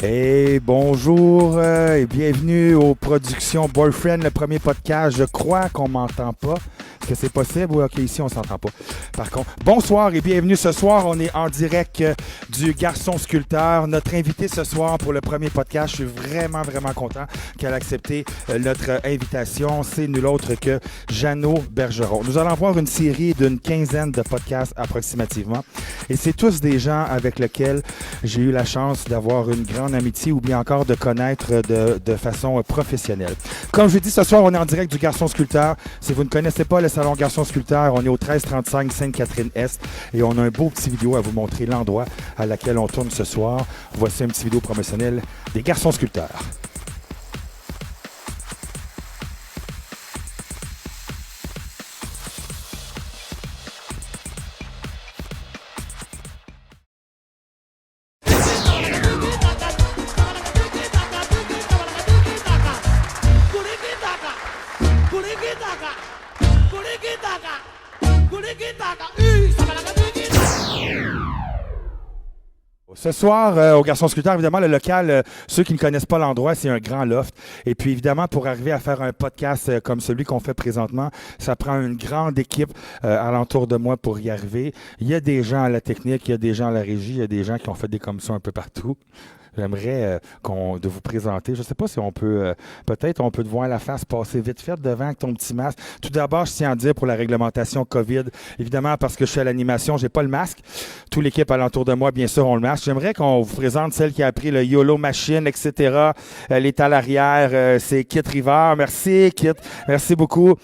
Et bonjour et bienvenue aux productions Boyfriend, le premier podcast. Je crois qu'on m'entend pas. Est-ce que c'est possible? Oui, ok, ici on s'entend pas. Par contre, bonsoir et bienvenue. Ce soir, on est en direct du Garçon Sculpteur. Notre invité ce soir pour le premier podcast, je suis vraiment content qu'elle ait accepté notre invitation. C'est nul autre que Jeannot Bergeron. Nous allons avoir une série d'une quinzaine de podcasts approximativement. Et c'est tous des gens avec lesquels j'ai eu la chance d'avoir une grande amitié ou bien encore de connaître de façon professionnelle. Comme je vous dis, ce soir, on est en direct du Garçon Sculpteur. Si vous ne connaissez pas le salon Garçon Sculpteur, on est au 1335 Sainte-Catherine-Est et on a un beau petit vidéo à vous montrer l'endroit à laquelle on tourne ce soir. Voici un petit vidéo promotionnel des Garçons Sculpteurs. Ce soir, au Garçon Sculpteur, évidemment, le local, ceux qui ne connaissent pas l'endroit, c'est un grand loft. Et puis, évidemment, pour arriver à faire un podcast comme celui qu'on fait présentement, ça prend une grande équipe alentour de moi pour y arriver. Il y a des gens à la technique, il y a des gens à la régie, il y a des gens qui ont fait des commissions un peu partout. J'aimerais de vous présenter. Je ne sais pas si on peut, peut-être on peut te voir la face passer vite fait devant avec ton petit masque. Tout d'abord, je tiens à dire pour la réglementation COVID, évidemment, parce que je suis à l'animation, j'ai pas le masque. Toute l'équipe alentour de moi, bien sûr, ont le masque. J'aimerais qu'on vous présente celle qui a appris le YOLO Machine, etc. Elle est à l'arrière, c'est Kit Rivard. Merci, Kit. Merci beaucoup.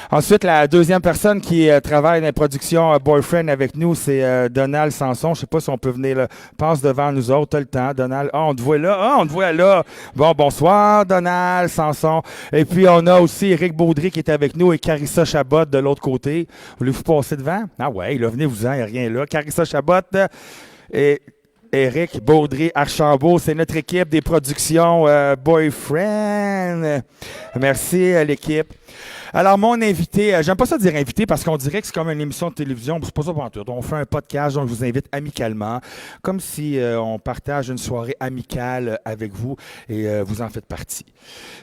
Ensuite, la deuxième personne qui travaille dans la production Boyfriend avec nous, c'est Donald Sanson. Je sais pas si on peut venir là. Passe devant nous autres, t'as le temps, Donald. On te voit là. Ah, on te voit là. Bon, bonsoir, Donald Sanson. Et puis, on a aussi Éric Baudry qui est avec nous et Carissa Chabot de l'autre côté. Voulez-vous passer devant? Ah ouais, là, venez-vous-en, il n'y a rien là. Carissa Chabot et Éric Baudry Archambault, c'est notre équipe des productions Boyfriend. Merci à l'équipe. Alors, mon invité, j'aime pas ça dire invité parce qu'on dirait que c'est comme une émission de télévision. C'est pas ça pour tout. On fait un podcast, donc je vous invite amicalement, comme si on partage une soirée amicale avec vous et vous en faites partie.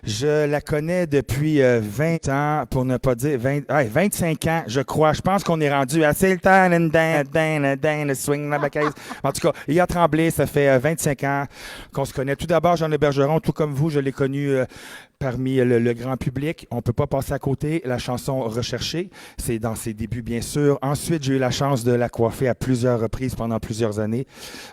Je la connais depuis 20 ans, pour ne pas dire 25 ans, je crois. Je pense qu'on est rendu à c'est le temps, le swing, la bacaise. En tout cas, il y a Tremblay, ça fait 25 ans qu'on se connaît. Tout d'abord, Jeannot Bergeron, tout comme vous, je l'ai connu parmi le grand public. On ne peut pas passer à côté. La chanson Recherchée, c'est dans ses débuts, bien sûr. Ensuite, j'ai eu la chance de la coiffer à plusieurs reprises pendant plusieurs années.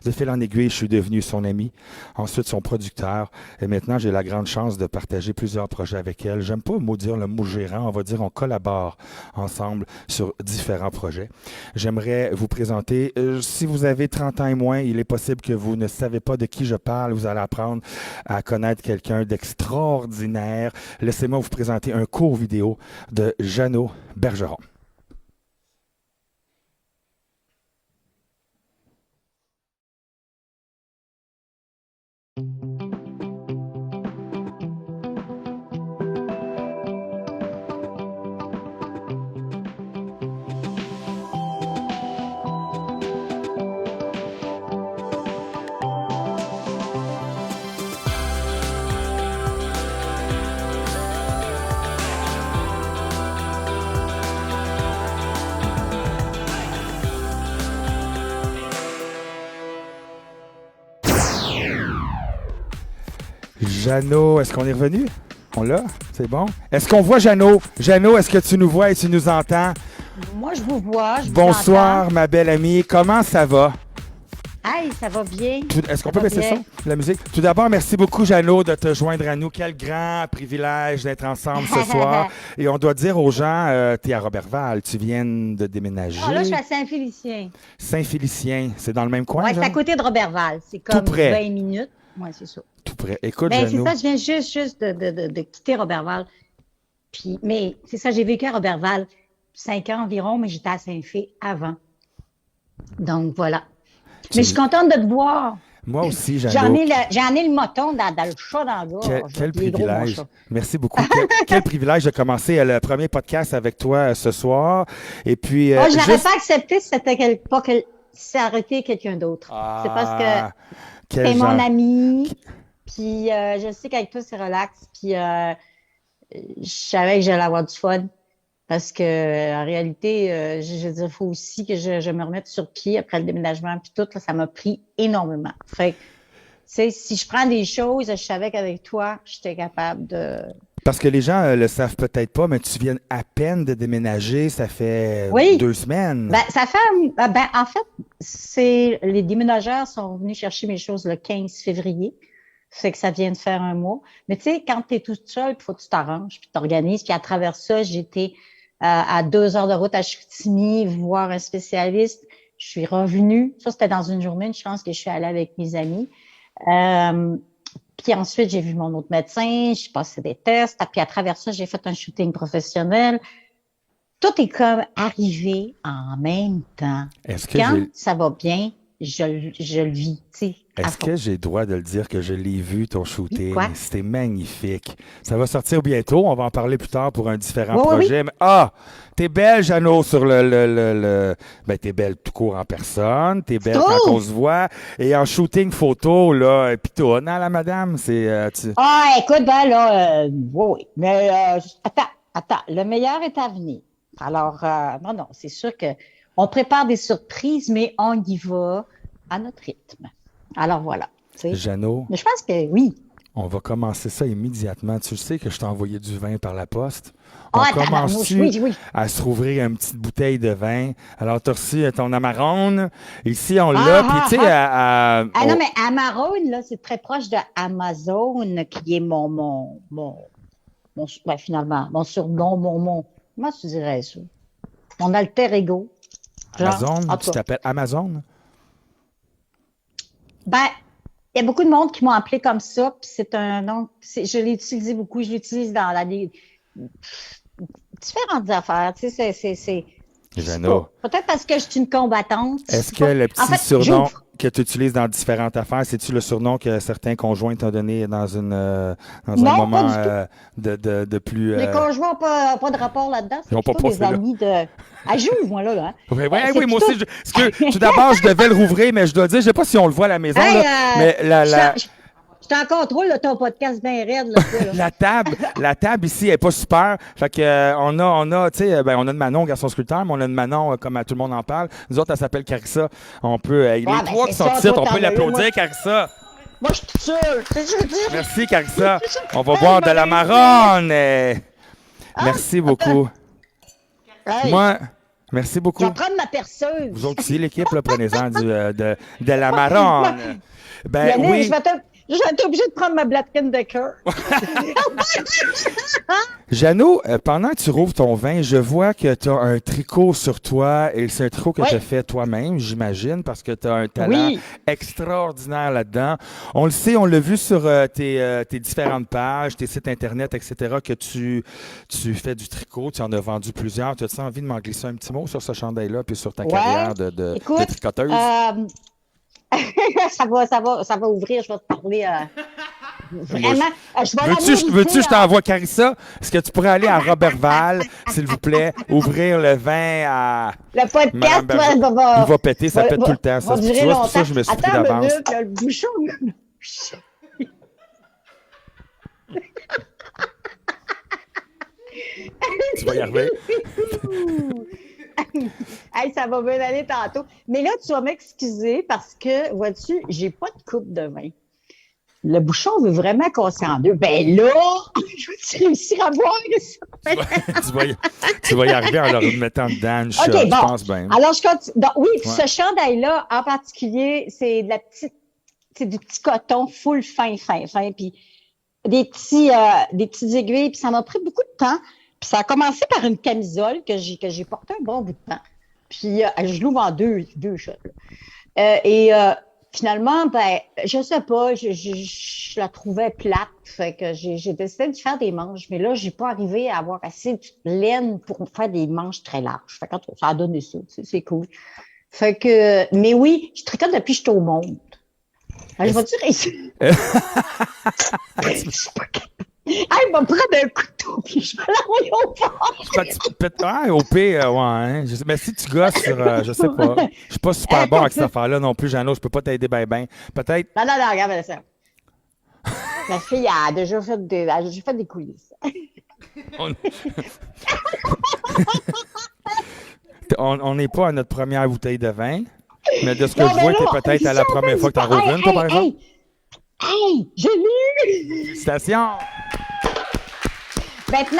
De fil en aiguille, je suis devenu son ami. Ensuite, son producteur. Et maintenant, j'ai la grande chance de partager plusieurs projets avec elle. J'aime pas dire le mot gérant. On va dire on collabore ensemble sur différents projets. J'aimerais vous présenter. Si vous avez 30 ans et moins, il est possible que vous ne savez pas de qui je parle. Vous allez apprendre à connaître quelqu'un d'extraordinaire. Laissez-moi vous présenter un court vidéo de Jeannot Bergeron. Jeannot, est-ce qu'on est revenu? On l'a? C'est bon? Est-ce qu'on voit Jeannot? Jeannot, est-ce que tu nous vois et tu nous entends? Moi, je vous vois, je vous Bonsoir, entends. ma belle amie. Comment ça va? Hey, ça va bien. Est-ce qu'on Ça peut va baisser bien. ça, la musique? Tout d'abord, merci beaucoup, Jeannot, de te joindre à nous. Quel grand privilège d'être ensemble ce soir. Et on doit dire aux gens, tu es à Roberval, tu viens de déménager. Oh, là, je suis à Saint-Félicien. Saint-Félicien, c'est dans le même coin, Ouais, c'est à Jeannot? côté de Roberval. C'est comme Tout près. 20 minutes. Oui, c'est ça. Tout près. Écoute, Ben, c'est Jeannot. ça, je viens juste de quitter Roberval. Puis, mais c'est ça, j'ai vécu à Roberval 5 ans environ, mais j'étais à Saint-Fé avant. Donc, voilà. Mais je suis contente de te voir. Moi aussi, J'en Jeannot. ai le moton dans le chat dans le gorge. Quel Il est gros, mon privilège. chat. Merci beaucoup. Quel privilège de commencer le premier podcast avec toi ce soir. Et puis, Oh, je n'aurais juste... pas accepté si c'était pas si ça aurait été quelqu'un d'autre. C'est parce que quel t'es genre. mon ami. Puis je sais qu'avec toi, c'est relax. Puis je savais que j'allais avoir du fun. Parce que en réalité, je veux dire, il faut aussi que je me remette sur pied après le déménagement. Puis tout, là, ça m'a pris énormément. Fait que, tu sais, si je prends des choses, je savais qu'avec toi, j'étais capable de. Parce que les gens le savent peut-être pas, mais tu viens à peine de déménager, ça fait Oui. 2 semaines. Ben, ça fait. En fait, c'est les déménageurs sont venus chercher mes choses le 15 février. Fait que ça vient de faire un mois. Mais tu sais, quand tu es toute seule, il faut que tu t'arranges, puis t'organises. Puis à travers ça, j'étais à 2 heures de route à Chicoutimi, voir un spécialiste. Je suis revenue. Ça, c'était dans une journée, une chance que je suis allée avec mes amis. Puis ensuite, j'ai vu mon autre médecin, j'ai passé des tests. Puis à travers ça, j'ai fait un shooting professionnel. Tout est comme arrivé en même temps. Est-ce que Quand j'ai ça va bien, je le vis, tu sais, à est-ce fond. que j'ai le droit de le dire que je l'ai vu, ton shooting? Quoi? C'était magnifique. Ça va sortir bientôt. On va en parler plus tard pour un différent Oui, oui, oui. projet. Mais, t'es belle, Jeannot, sur Ben, t'es belle tout court en personne. T'es Tu belle quand on trouves? se voit. Et en shooting photo, là, pis toi, non, la madame, c'est... Ah, écoute, ben là, oui, oui. Mais attends, le meilleur est à venir. Alors, non, c'est sûr que on prépare des surprises, mais on y va à notre rythme. Alors voilà, tu sais. Jeannot, Mais je pense que oui. on va commencer ça immédiatement. Tu sais que je t'ai envoyé du vin par la poste. On Ah, tabarnouche, commence-tu oui, oui. à se rouvrir une petite bouteille de vin? Alors, tu as reçu ton Amarone. Ici, on l'a. Puis, Ah, tu ah, sais, ah. Ah non, on- mais Amarone, là, c'est très proche de Amazon, qui est ben, finalement, mon surnom, comment tu dirais ça? Mon alter ego. Genre, Amazon, en tu tout cas. t'appelles Amazon? Ben, il y a beaucoup de monde qui m'ont appelé comme ça, puis c'est un nom, je l'ai utilisé beaucoup, je l'utilise dans différentes affaires, tu sais, je sais Jeannot, pas. Peut-être parce que je suis une combattante, je est-ce sais que pas. le En petit fait, surnom j'ouvre. que tu utilises dans différentes affaires, c'est-tu le surnom que certains conjoints t'ont donné dans un Non, pas moment du tout. de plus... Les conjoints n'ont pas de rapport là-dedans, ils c'est n'ont pas plutôt des passé là. amis de. Ah, j'ouvre, moi, là. Hein. Oui, C'est oui, moi plutôt. aussi. Parce que, tout d'abord, je devais le rouvrir, mais je dois dire, je sais pas si on le voit à la maison, Hey, là, mais je suis en contrôle de ton podcast bien raide, là, toi, là. la table ici est pas super. Fait que on a, tu sais, ben on a de Manon, garçon sculpteur, mais on a de Manon, comme tout le monde en parle. Nous autres, elle s'appelle Carissa. On peut, les Ouais, ben, trois c'est qui sont ça, ici, toi, on t'en peut as eu, moi. l'applaudir, Carissa. Moi, je suis toute seule. C'est ce que je veux dire. Merci, Carissa. On va Hey, boire de la Marie, marronne. Ah, Merci beaucoup. hey, Moi, merci je beaucoup. vais prendre ma perceuse. Vous autres aussi, l'équipe, là, prenez-en de la marronne. Ben Yannick, oui. je vais être obligée de prendre ma blatine de cœur. Jeannot, pendant que tu rouvres ton vin, je vois que tu as un tricot sur toi et c'est un tricot que Oui. tu as fait toi-même, j'imagine, parce que tu as un talent Oui. extraordinaire là-dedans. On le sait, on l'a vu sur tes différentes pages, tes sites Internet, etc., que tu fais du tricot, tu en as vendu plusieurs. Tu as envie de m'en glisser un petit mot sur ce chandail-là puis sur ta Ouais. carrière de Écoute, tricoteuse? ça va ouvrir. Je vais te parler vraiment. Je vais Veux-tu que je t'envoie Carissa? Est-ce que tu pourrais aller à Robertval, s'il vous plaît, ouvrir le vin à le podcast Madame Berger? Il va péter, ça pète tout le temps. Ça, va tu durer vois, c'est longtemps. pour ça que je me suis pris Attends une d'avance. minute, là, le bouchon. Tu vas y arriver. Hey, ça va bien aller tantôt. Mais là, tu vas m'excuser parce que, vois-tu, j'ai pas de coupe de vin. Le bouchon veut vraiment casser en deux. Ben là, je vais réussir à boire ça. Tu vas y arriver en leur mettant dedans une shot, OK, je bon. pense bien. Alors, je continue. Donc, oui, puis Ouais. ce chandail-là, en particulier, c'est du petit coton full fin. Puis des petites aiguilles, puis ça m'a pris beaucoup de temps. Puis ça a commencé par une camisole que j'ai portée un bon bout de temps. Puis je l'ouvre en deux shots. Finalement, ben, je sais pas, je la trouvais plate. Fait que j'ai décidé de faire des manches. Mais là, j'ai pas arrivé à avoir assez de laine pour faire des manches très larges. Fait que ça a donné ça. C'est cool. Fait que, mais oui, je tricote depuis que je suis au monde. Je vais-tu réussir? Ah, il va me prendre un couteau, puis je vais l'envoyer au fond. Au pire, ouais. Hein. Mais si tu gosses sur, je sais pas. Je suis pas super bon avec cette affaire-là non plus, Jeannot. Je peux pas t'aider ben. Peut-être. Non, regarde ça. Ma fille a déjà fait des coulisses. On on n'est pas à notre première bouteille de vin, mais de ce que Non, je mais vois, là, tu es peut-être à la première fois que tu en rouvres une, toi, par exemple. Hey, je l'ai eu! Félicitations! Maintenant,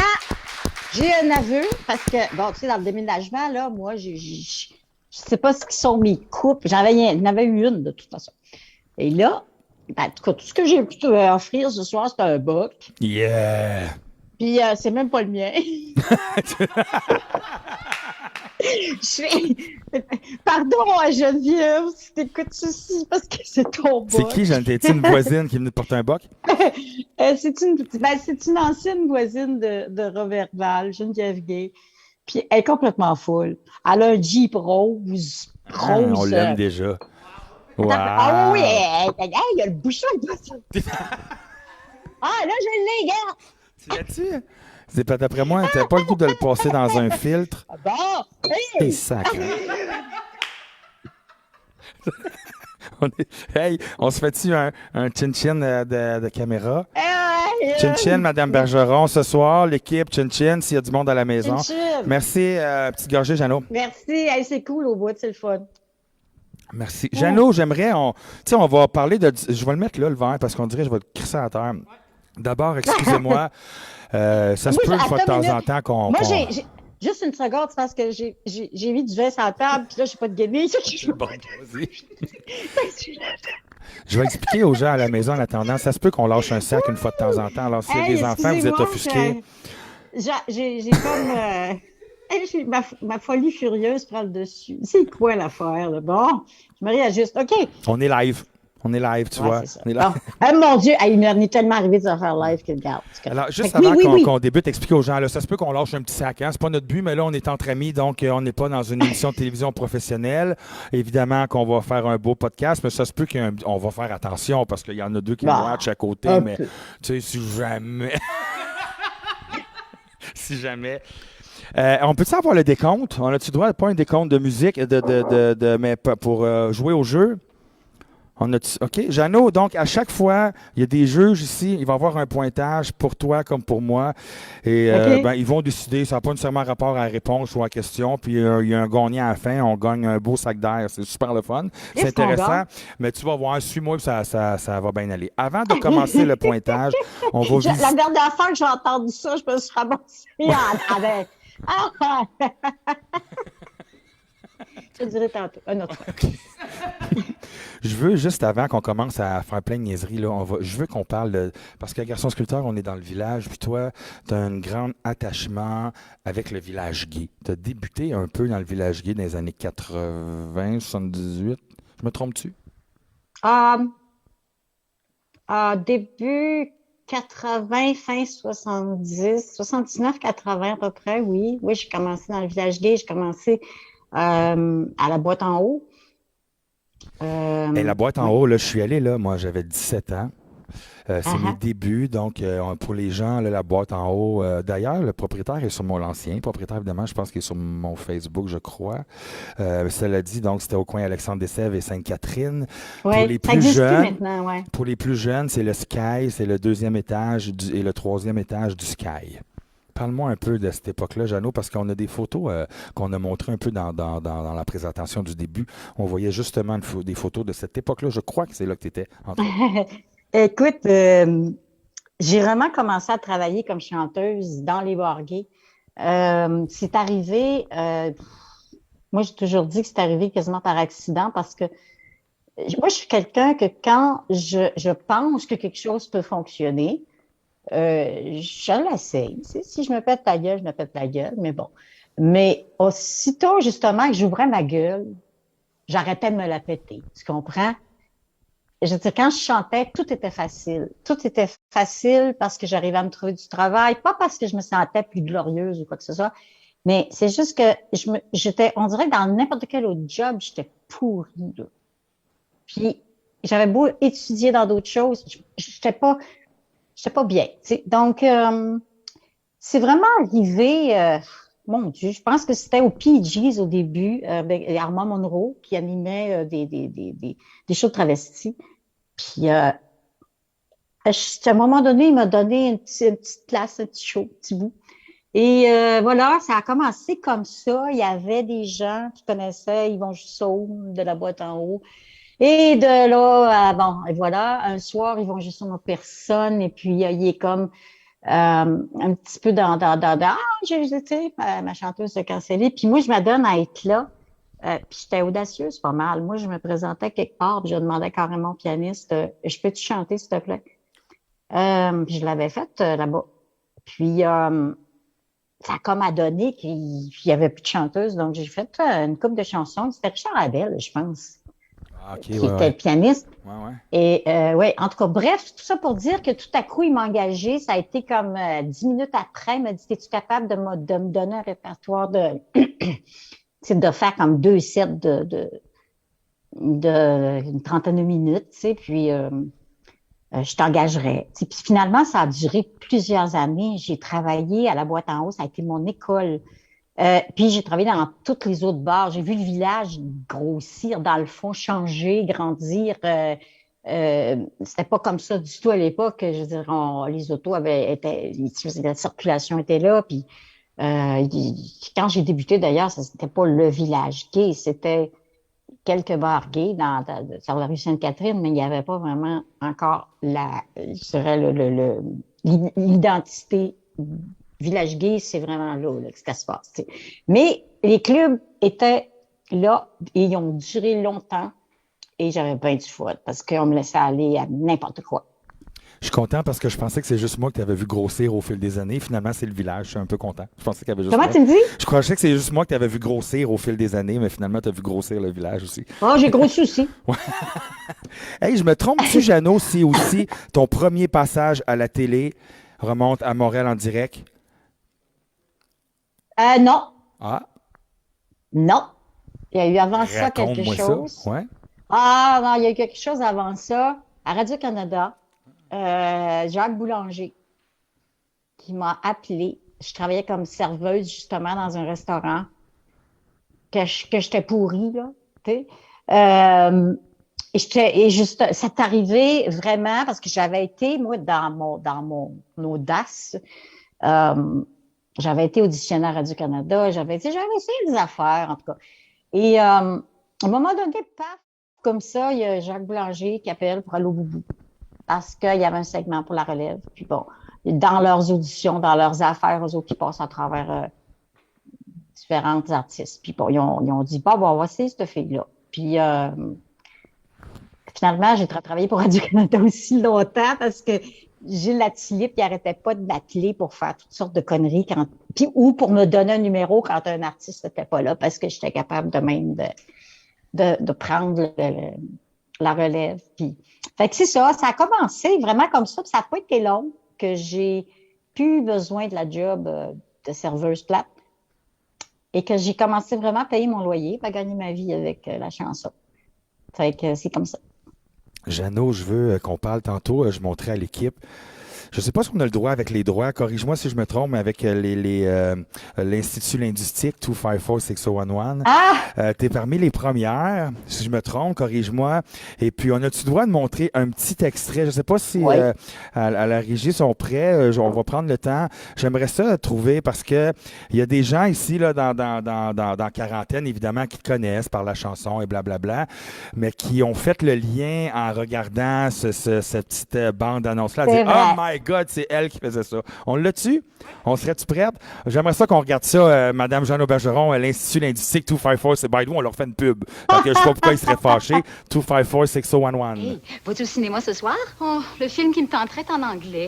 j'ai un aveu, parce que, bon, tu sais, dans le déménagement, là, moi, je sais pas ce qui sont mes coupes. J'en avais eu une, de toute façon. Et là, ben, en tout cas, tout ce que j'ai pu offrir ce soir, c'est un boc. Yeah! Puis, c'est même pas le mien. Je fais, pardon à Geneviève si t'écoutes ceci, parce que c'est ton boc. C'est qui, Geneviève? T'es-tu une voisine qui est venue te porter un boc? C'est une ancienne voisine de Robertval, Geneviève Gay. Puis elle est complètement folle. Elle a un Jeep rose. Ah, on Rose. l'aime déjà. Wow! Ah oui, il y a le bouchon. Ah, là, je l'ai, gars. Tu l'as-tu? C'est pas d'après moi, t'as pas le goût de le passer dans un filtre. Ah bon, Hey, hey. sacré. Hey, on se fait-tu un chin-chin de caméra? Chin-chin, Madame Bergeron, ce soir, l'équipe Chin-chin, s'il y a du monde à la maison. Chin-chin. Merci, petite gorgée, Jeannot. Merci, hey, c'est cool au bout, c'est le fun. Merci. Jeannot, j'aimerais, tu sais, on va parler de, je vais le mettre là, le verre, parce qu'on dirait que je vais le crisser à terre. D'abord, excusez-moi, ça se Moi, peut une fois de attends une temps en minute. temps qu'on... Moi, j'ai juste une seconde, c'est parce que j'ai mis du vin sur la table, puis là, j'ai pas de guenille. Bon, vas-y. Je vais expliquer aux gens à la maison en attendant. Ça se peut qu'on lâche un sac une fois de temps en temps. Alors, s'il y a Hey, des enfants, vous êtes excusez-moi, offusqués. j'ai comme... hey, ma folie furieuse prend le dessus. C'est quoi l'affaire, là? Bon, je me réajuste. OK. On est live. On est live, tu Ouais, vois. c'est ça. On est live. Bon. Oh, mon Dieu, hey, il m'en est tellement arrivé de se faire live que, regarde. Alors, juste Fait que avant oui. qu'on débute, expliquer aux gens, là, ça se peut qu'on lâche un petit sac. Hein? C'est pas notre but, mais là, on est entre amis, donc on n'est pas dans une émission de télévision professionnelle. Évidemment qu'on va faire un beau podcast, mais ça se peut qu'on va faire attention parce qu'il y en a deux qui me watchent à côté, mais tu sais, si jamais... si jamais... on peut-tu avoir le décompte? On a-tu droit, pas un décompte de musique, mais pour jouer au jeu? OK. Jeannot, donc, à chaque fois, il y a des juges ici. Il va y avoir un pointage pour toi comme pour moi. Et OK. ben, ils vont décider. Ça n'a pas nécessairement rapport à la réponse ou à la question. Puis, il y a un gagnant à la fin. On gagne un beau sac d'air. C'est super le fun. C'est intéressant. Mais tu vas voir, suis-moi, ça va bien aller. Avant de commencer le pointage, on va visiter. La dernière fois que j'ai entendu ça, je me suis ramassée avec... Je te dirai tantôt. Un autre fois. Je veux, juste avant qu'on commence à faire plein de niaiseries, là, je veux qu'on parle de... Parce que Garçon Sculpteur, on est dans le village, puis toi, tu as un grand attachement avec le village gay. Tu as débuté un peu dans le village gay dans les années 80, 78. Je me trompe-tu? Début 80, fin 70, 79, 80 à peu près, oui. Oui, j'ai commencé dans le village gay, j'ai commencé à la boîte en haut. Et la boîte en haut, là, je suis allé là, moi j'avais 17 ans. C'est mes débuts, donc pour les gens, là, la boîte en haut. D'ailleurs, le propriétaire est sur l'ancien propriétaire, évidemment, je pense qu'il est sur mon Facebook, je crois. Cela dit, donc c'était au coin Alexandre Desèvres et Sainte-Catherine. Oui, pour les ça plus existe jeunes, plus maintenant, ouais. pour les plus jeunes, c'est le Sky, c'est le deuxième étage et le troisième étage du Sky. Parle-moi un peu de cette époque-là, Jeannot, parce qu'on a des photos qu'on a montrées un peu dans la présentation du début. On voyait justement des photos de cette époque-là. Je crois que c'est là que tu étais. Écoute, j'ai vraiment commencé à travailler comme chanteuse dans les bars gays. C'est arrivé, moi j'ai toujours dit que c'est arrivé quasiment par accident parce que moi je suis quelqu'un que quand je pense que quelque chose peut fonctionner, je l'essaye. Si je me pète la gueule, je me pète la gueule, mais bon. Mais aussitôt, justement, que j'ouvrais ma gueule, j'arrêtais de me la péter. Tu comprends? Je veux dire, quand je chantais, tout était facile. Tout était facile parce que j'arrivais à me trouver du travail, pas parce que je me sentais plus glorieuse ou quoi que ce soit, mais c'est juste que on dirait que dans n'importe quel autre job, j'étais pourrie, là. Puis, j'avais beau étudier dans d'autres choses, j'étais pas bien. T'sais. Donc, c'est vraiment arrivé, mon Dieu, je pense que c'était au PG's au début, avec Armand Monroe qui animait des shows de travestis. Puis, À un moment donné, il m'a donné une petite classe, un petit show, un petit bout. Et voilà, ça a commencé comme ça. Il y avait des gens qui connaissaient Yvon Jussaume de la boîte en haut. Et de là, bon, et voilà, un soir, Yvon Jussaume n'a personne. Et puis, il est comme un petit peu ah, j'ai été, ma chanteuse de cancellé. Puis moi, je m'adonne à être là. Puis j'étais audacieuse, pas mal. Moi, je me présentais quelque part, puis je demandais carrément au pianiste, je peux-tu chanter, s'il te plaît? Puis je l'avais faite là-bas. Puis ça a comme à donner qu'il n'y avait plus de chanteuse. Donc, j'ai fait une couple de chansons. C'était Richard Abel, je pense, Ah, OK, qui ouais, était ouais. le pianiste. Ouais, ouais. Et ouais, en tout cas, bref, tout ça pour dire que tout à coup, il m'a engagé. Ça a été comme 10 minutes après, il m'a dit, es-tu capable de me donner un répertoire c'est de faire comme 2 sets de une trentaine de minutes, tu sais, puis je t'engagerais. Tu sais, puis finalement, ça a duré plusieurs années. J'ai travaillé à la boîte en haut, ça a été mon école. Puis j'ai travaillé dans toutes les autres bars. J'ai vu le village grossir, dans le fond, changer, grandir. C'était pas comme ça du tout à l'époque. Je veux dire, les autos la circulation était là. Puis quand j'ai débuté, d'ailleurs, c'était pas le village gay, c'était quelques bars gays sur la rue Sainte-Catherine, mais il n'y avait pas vraiment encore je dirais l'identité village gay, c'est vraiment là que ça se passe. T'sais. Mais les clubs étaient là et ils ont duré longtemps et j'avais bien du fun parce qu'on me laissait aller à n'importe quoi. Je suis content parce que je pensais que c'est juste moi que tu avais vu grossir au fil des années. Finalement, c'est le village. Je suis un peu content. Je pensais qu'il y avait juste Comment moi. tu me dis? Je croyais que c'est juste moi que tu avais vu grossir au fil des années, mais finalement, tu as vu grossir le village aussi. Oh, j'ai gros soucis. Hey, je me trompe-tu, Jeannot, si aussi ton premier passage à la télé remonte à Montréal en direct? Non, Ah, non. Il y a eu avant ça quelque raconte-moi ça. chose. Ouais. Ah non, il y a eu quelque chose avant ça. À Radio-Canada, Jacques Boulanger qui m'a appelé. Je travaillais comme serveuse justement dans un restaurant que j'étais pourrie, là. Tu sais. Et juste, c'est arrivé vraiment parce que j'avais été, moi, dans mon audace, j'avais été auditionnaire à Radio-Canada, j'avais essayé des affaires, en tout cas. Et à un moment donné, paf, comme ça, il y a Jacques Boulanger qui appelle pour aller au boubou parce qu'il y avait un segment pour la relève. Puis bon, dans leurs auditions, dans leurs affaires, eux autres qui passent à travers différentes artistes. Puis bon, ils ont dit, bon, on va essayer cette fille-là. Puis finalement, j'ai travaillé pour Radio-Canada aussi longtemps parce que Gilles Latilip, il arrêtait pas de m'appeler pour faire toutes sortes de conneries ou pour me donner un numéro quand un artiste n'était pas là parce que j'étais capable de même de prendre la relève. Puis, fait que c'est ça, ça a commencé vraiment comme ça, puis ça n'a pas été long que j'ai plus besoin de la job de serveuse plate et que j'ai commencé vraiment à payer mon loyer, à gagner ma vie avec la chanson. Fait que c'est comme ça. Jeannot, je veux qu'on parle tantôt. Je montrais à l'équipe. Je ne sais pas si on a le droit avec les droits. Corrige-moi si je me trompe, mais avec l'Institut linguistique 254-6011. Ah! Tu es parmi les premières. Si je me trompe, corrige-moi. Et puis, on a-tu le droit de montrer un petit extrait? Je ne sais pas si Oui. à la régie sont prêts. On va prendre le temps. J'aimerais ça trouver parce que il y a des gens ici là, dans quarantaine, évidemment, qui connaissent par la chanson et blablabla, mais qui ont fait le lien en regardant cette petite bande-annonce-là. C'est Dire, vrai. oh my God, c'est elle qui faisait ça. On l'a-tu? On serait-tu prête? J'aimerais ça qu'on regarde ça, Madame Jeanne Bergeron, l'Institut linguistique 254, c'est by the way, on leur fait une pub. Donc, je sais pas pourquoi ils seraient fâchés. 254-6011. Hey, vas-tu au cinéma ce soir? Oh, le film qui me tenterait est en anglais.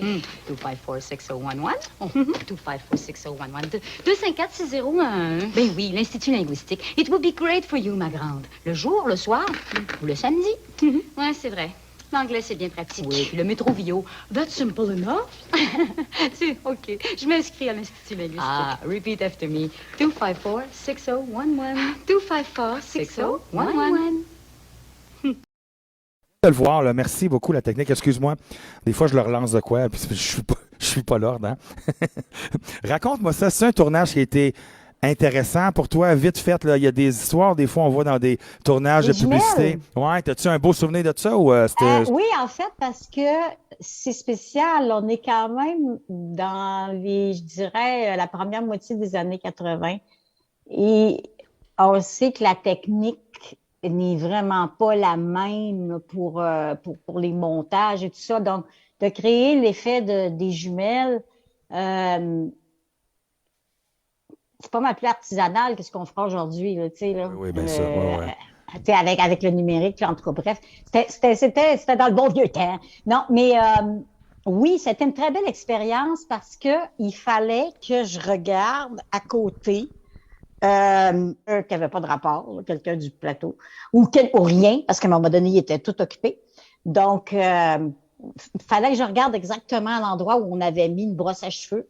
254-6011. 254-6011. 254-6011. Ben oui, l'Institut linguistique. It would be great for you, ma grande. Le jour, le soir ou le samedi. Ouais, c'est vrai. L'anglais, c'est bien pratique. Oui, puis le métro Vio. That's simple enough. OK. Je m'inscris à l'Institut linguistique. Ah, repeat after me. 254-6011. 254-6011. De le voir, là. Merci beaucoup, la technique. Excuse-moi. Des fois, je leur lance de quoi, puis je suis pas l'ordre, hein? Raconte-moi ça. C'est un tournage qui a été intéressant pour toi, vite fait, là, il y a des histoires, des fois, on voit dans des tournages Les de publicité. Ouais, as-tu un beau souvenir de ça ou c'était... Oui, en fait, parce que c'est spécial. On est quand même dans je dirais, la première moitié des années 80. Et on sait que la technique n'est vraiment pas la même pour les montages et tout ça. Donc, de créer l'effet des jumelles, c'est pas mal plus artisanal que ce qu'on fera aujourd'hui, là, tu sais, là. Oui, bien sûr, ouais. Tu sais, avec le numérique, là, en tout cas, bref. C'était dans le bon vieux temps. Non, mais oui, c'était une très belle expérience parce que il fallait que je regarde à côté qui n'avait pas de rapport, là, quelqu'un du plateau, ou rien, parce qu'à un moment donné, il était tout occupé. Donc, fallait que je regarde exactement à l'endroit où on avait mis une brosse à cheveux.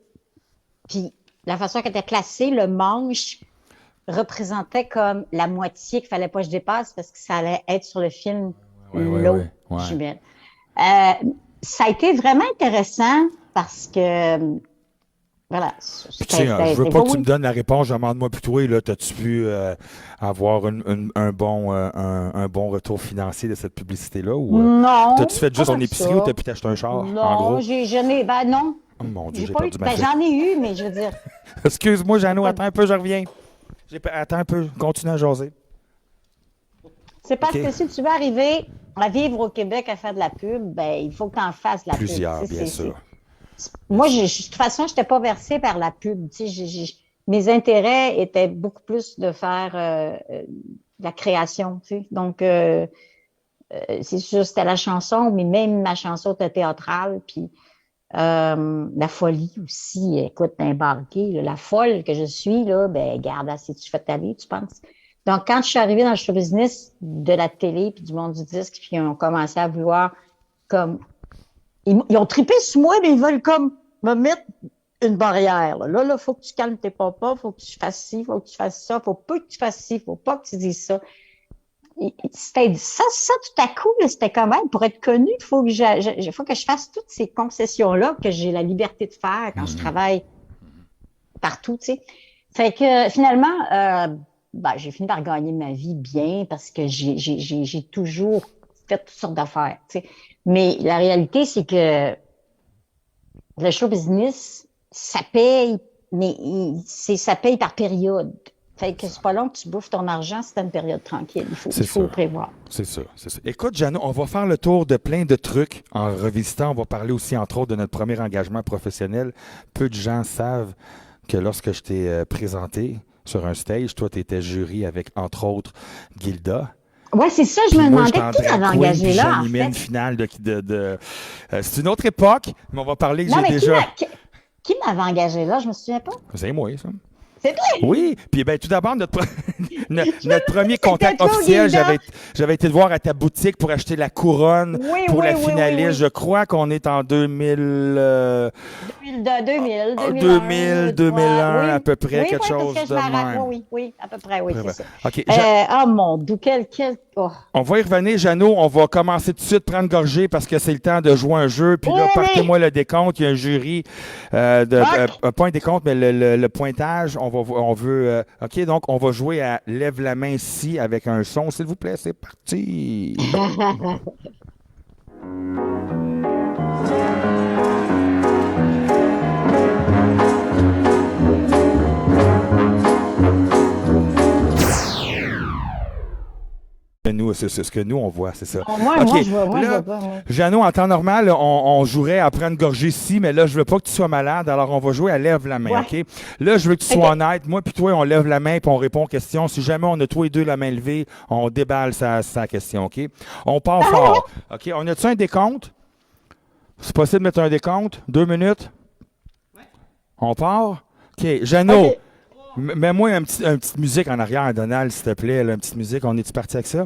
Puis, la façon qu'elle était placée, le manche représentait comme la moitié qu'il fallait pas que je dépasse parce que ça allait être sur le film l'eau jumelle. Ça a été vraiment intéressant parce que voilà. Je veux pas que tu me donnes la réponse, demande-moi plutôt, là, t'as-tu pu avoir un bon retour financier de cette publicité-là? Ou non. T'as-tu fait juste ton épicerie ou t'as pu t'acheter un char? Non, en gros? non. Oh mon Dieu, j'ai pas perdu eu, ma tête. j'en ai eu, mais je veux dire. Excuse-moi, Jeannot, attends un peu, je reviens. Attends un peu, continue à jaser. C'est parce que si tu veux arriver à vivre au Québec à faire de la pub, ben il faut que tu en fasses de la Plusieurs, pub. bien sûr. Moi, de toute façon, je n'étais pas versée par la pub. Mes intérêts étaient beaucoup plus de faire de la création. Tu sais. Donc, c'est sûr, c'était la chanson, mais même ma chanson était théâtrale. Puis, la folie aussi, écoute, embarquée, la folle que je suis, là, ben, garde, si tu fais ta vie, tu penses. Donc, quand je suis arrivée dans le show business de la télé puis du monde du disque, puis ils ont commencé à vouloir, comme, ils ont trippé sur moi, mais ils veulent comme me mettre une barrière. Là, faut que tu calmes tes papas, faut que tu fasses ci, faut que tu fasses ça, faut pas que tu fasses ci, faut pas que tu dises ça. C'était ça tout à coup, là, c'était quand même pour être connu, il faut que je fasse toutes ces concessions-là que j'ai la liberté de faire quand je travaille partout, tu sais. Fait que finalement, j'ai fini par gagner ma vie bien parce que j'ai toujours fait toutes sortes d'affaires, tu sais. Mais la réalité, c'est que le show business, ça paye, mais ça paye par période. Fait que c'est pas long que tu bouffes ton argent si t'as une période tranquille. Il faut le prévoir. C'est ça. Écoute, Jeannot, on va faire le tour de plein de trucs en revisitant. On va parler aussi, entre autres, de notre premier engagement professionnel. Peu de gens savent que lorsque je t'ai présenté sur un stage, toi, tu étais jury avec, entre autres, Gilda. Oui, c'est ça, je me demandais qui m'avait engagé là. J'animais une finale c'est une autre époque, mais on va parler que j'ai déjà. Qui m'avait engagé là? Je me souviens pas. C'est moi, ça. C'est vrai? Oui. Puis tout d'abord, notre premier contact officiel, j'avais été te voir à ta boutique pour acheter la couronne pour la finaliste. Oui. Je crois qu'on est en 2001, à peu près, quelque chose de même. Oui, à peu près, oui, c'est ça. Okay. Mon Dieu, On va y revenir, Jeannot. On va commencer tout de suite, prendre gorgée, parce que c'est le temps de jouer un jeu. Puis là, partez-moi le décompte. Il y a un jury, pas un décompte, mais le pointage. On veut. OK, donc on va jouer à Lève la main ici avec un son, s'il vous plaît. C'est parti. C'est ce que nous, on voit, c'est ça. Moi, je vois pas. Jeannot, en temps normal, on jouerait à prendre gorgée ici, mais là, je veux pas que tu sois malade, alors on va jouer à Lève la main, OK? Là, je veux que tu sois honnête. Moi puis toi, on lève la main puis on répond aux questions. Si jamais on a tous les deux la main levée, on déballe sa question, OK? On part fort. OK? On a-tu un décompte? C'est possible de mettre un décompte? 2 minutes? Ouais. On part? OK. Jeannot, mets-moi une petite musique en arrière, Donald, s'il te plaît. Là, une petite musique. On est-tu parti avec ça?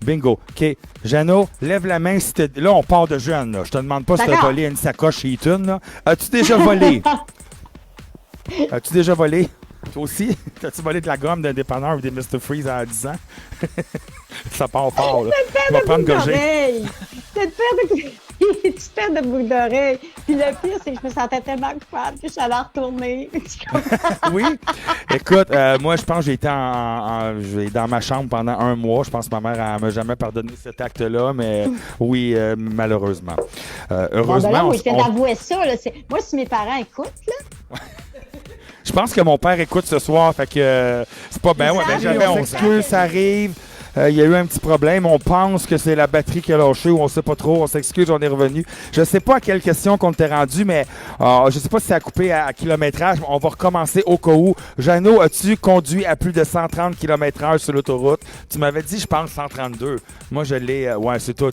Bingo. OK. Jeannot, lève la main si t'es... Là, on part de jeune. Là. Je te demande pas si t'as volé une sacoche chez Eaton. Là. As-tu déjà volé? As-tu déjà volé? Toi aussi? T'as-tu volé de la gomme d'un dépanneur ou des Mr. Freeze à 10 ans? Ça part fort, là. Tu vas prendre gorgée. Tu te perds de boucle d'oreille. Puis le pire, c'est que je me sentais tellement coupable que je suis allée retourner. Oui. Écoute, moi, je pense que j'ai été dans ma chambre pendant 1 mois. Je pense que ma mère ne m'a jamais pardonné cet acte-là, mais oui, malheureusement. Bon, ben là, Heureusement, moi, je viens d'avouer ça. Là. Moi, si mes parents écoutent, là, je pense que mon père écoute ce soir, fait que c'est pas bien. Ouais, ben, jamais, on s'excuse, ça arrive. Il y a eu un petit problème. On pense que c'est la batterie qui a lâché ou on sait pas trop. On s'excuse, on est revenu. Je sais pas à quelle question qu'on t'est rendu, mais je sais pas si ça a coupé à kilométrage. On va recommencer au cas où. Jeannot, as-tu conduit à plus de 130 km/h sur l'autoroute? Tu m'avais dit, je pense, 132. Moi, je l'ai... ouais, c'est tout. non,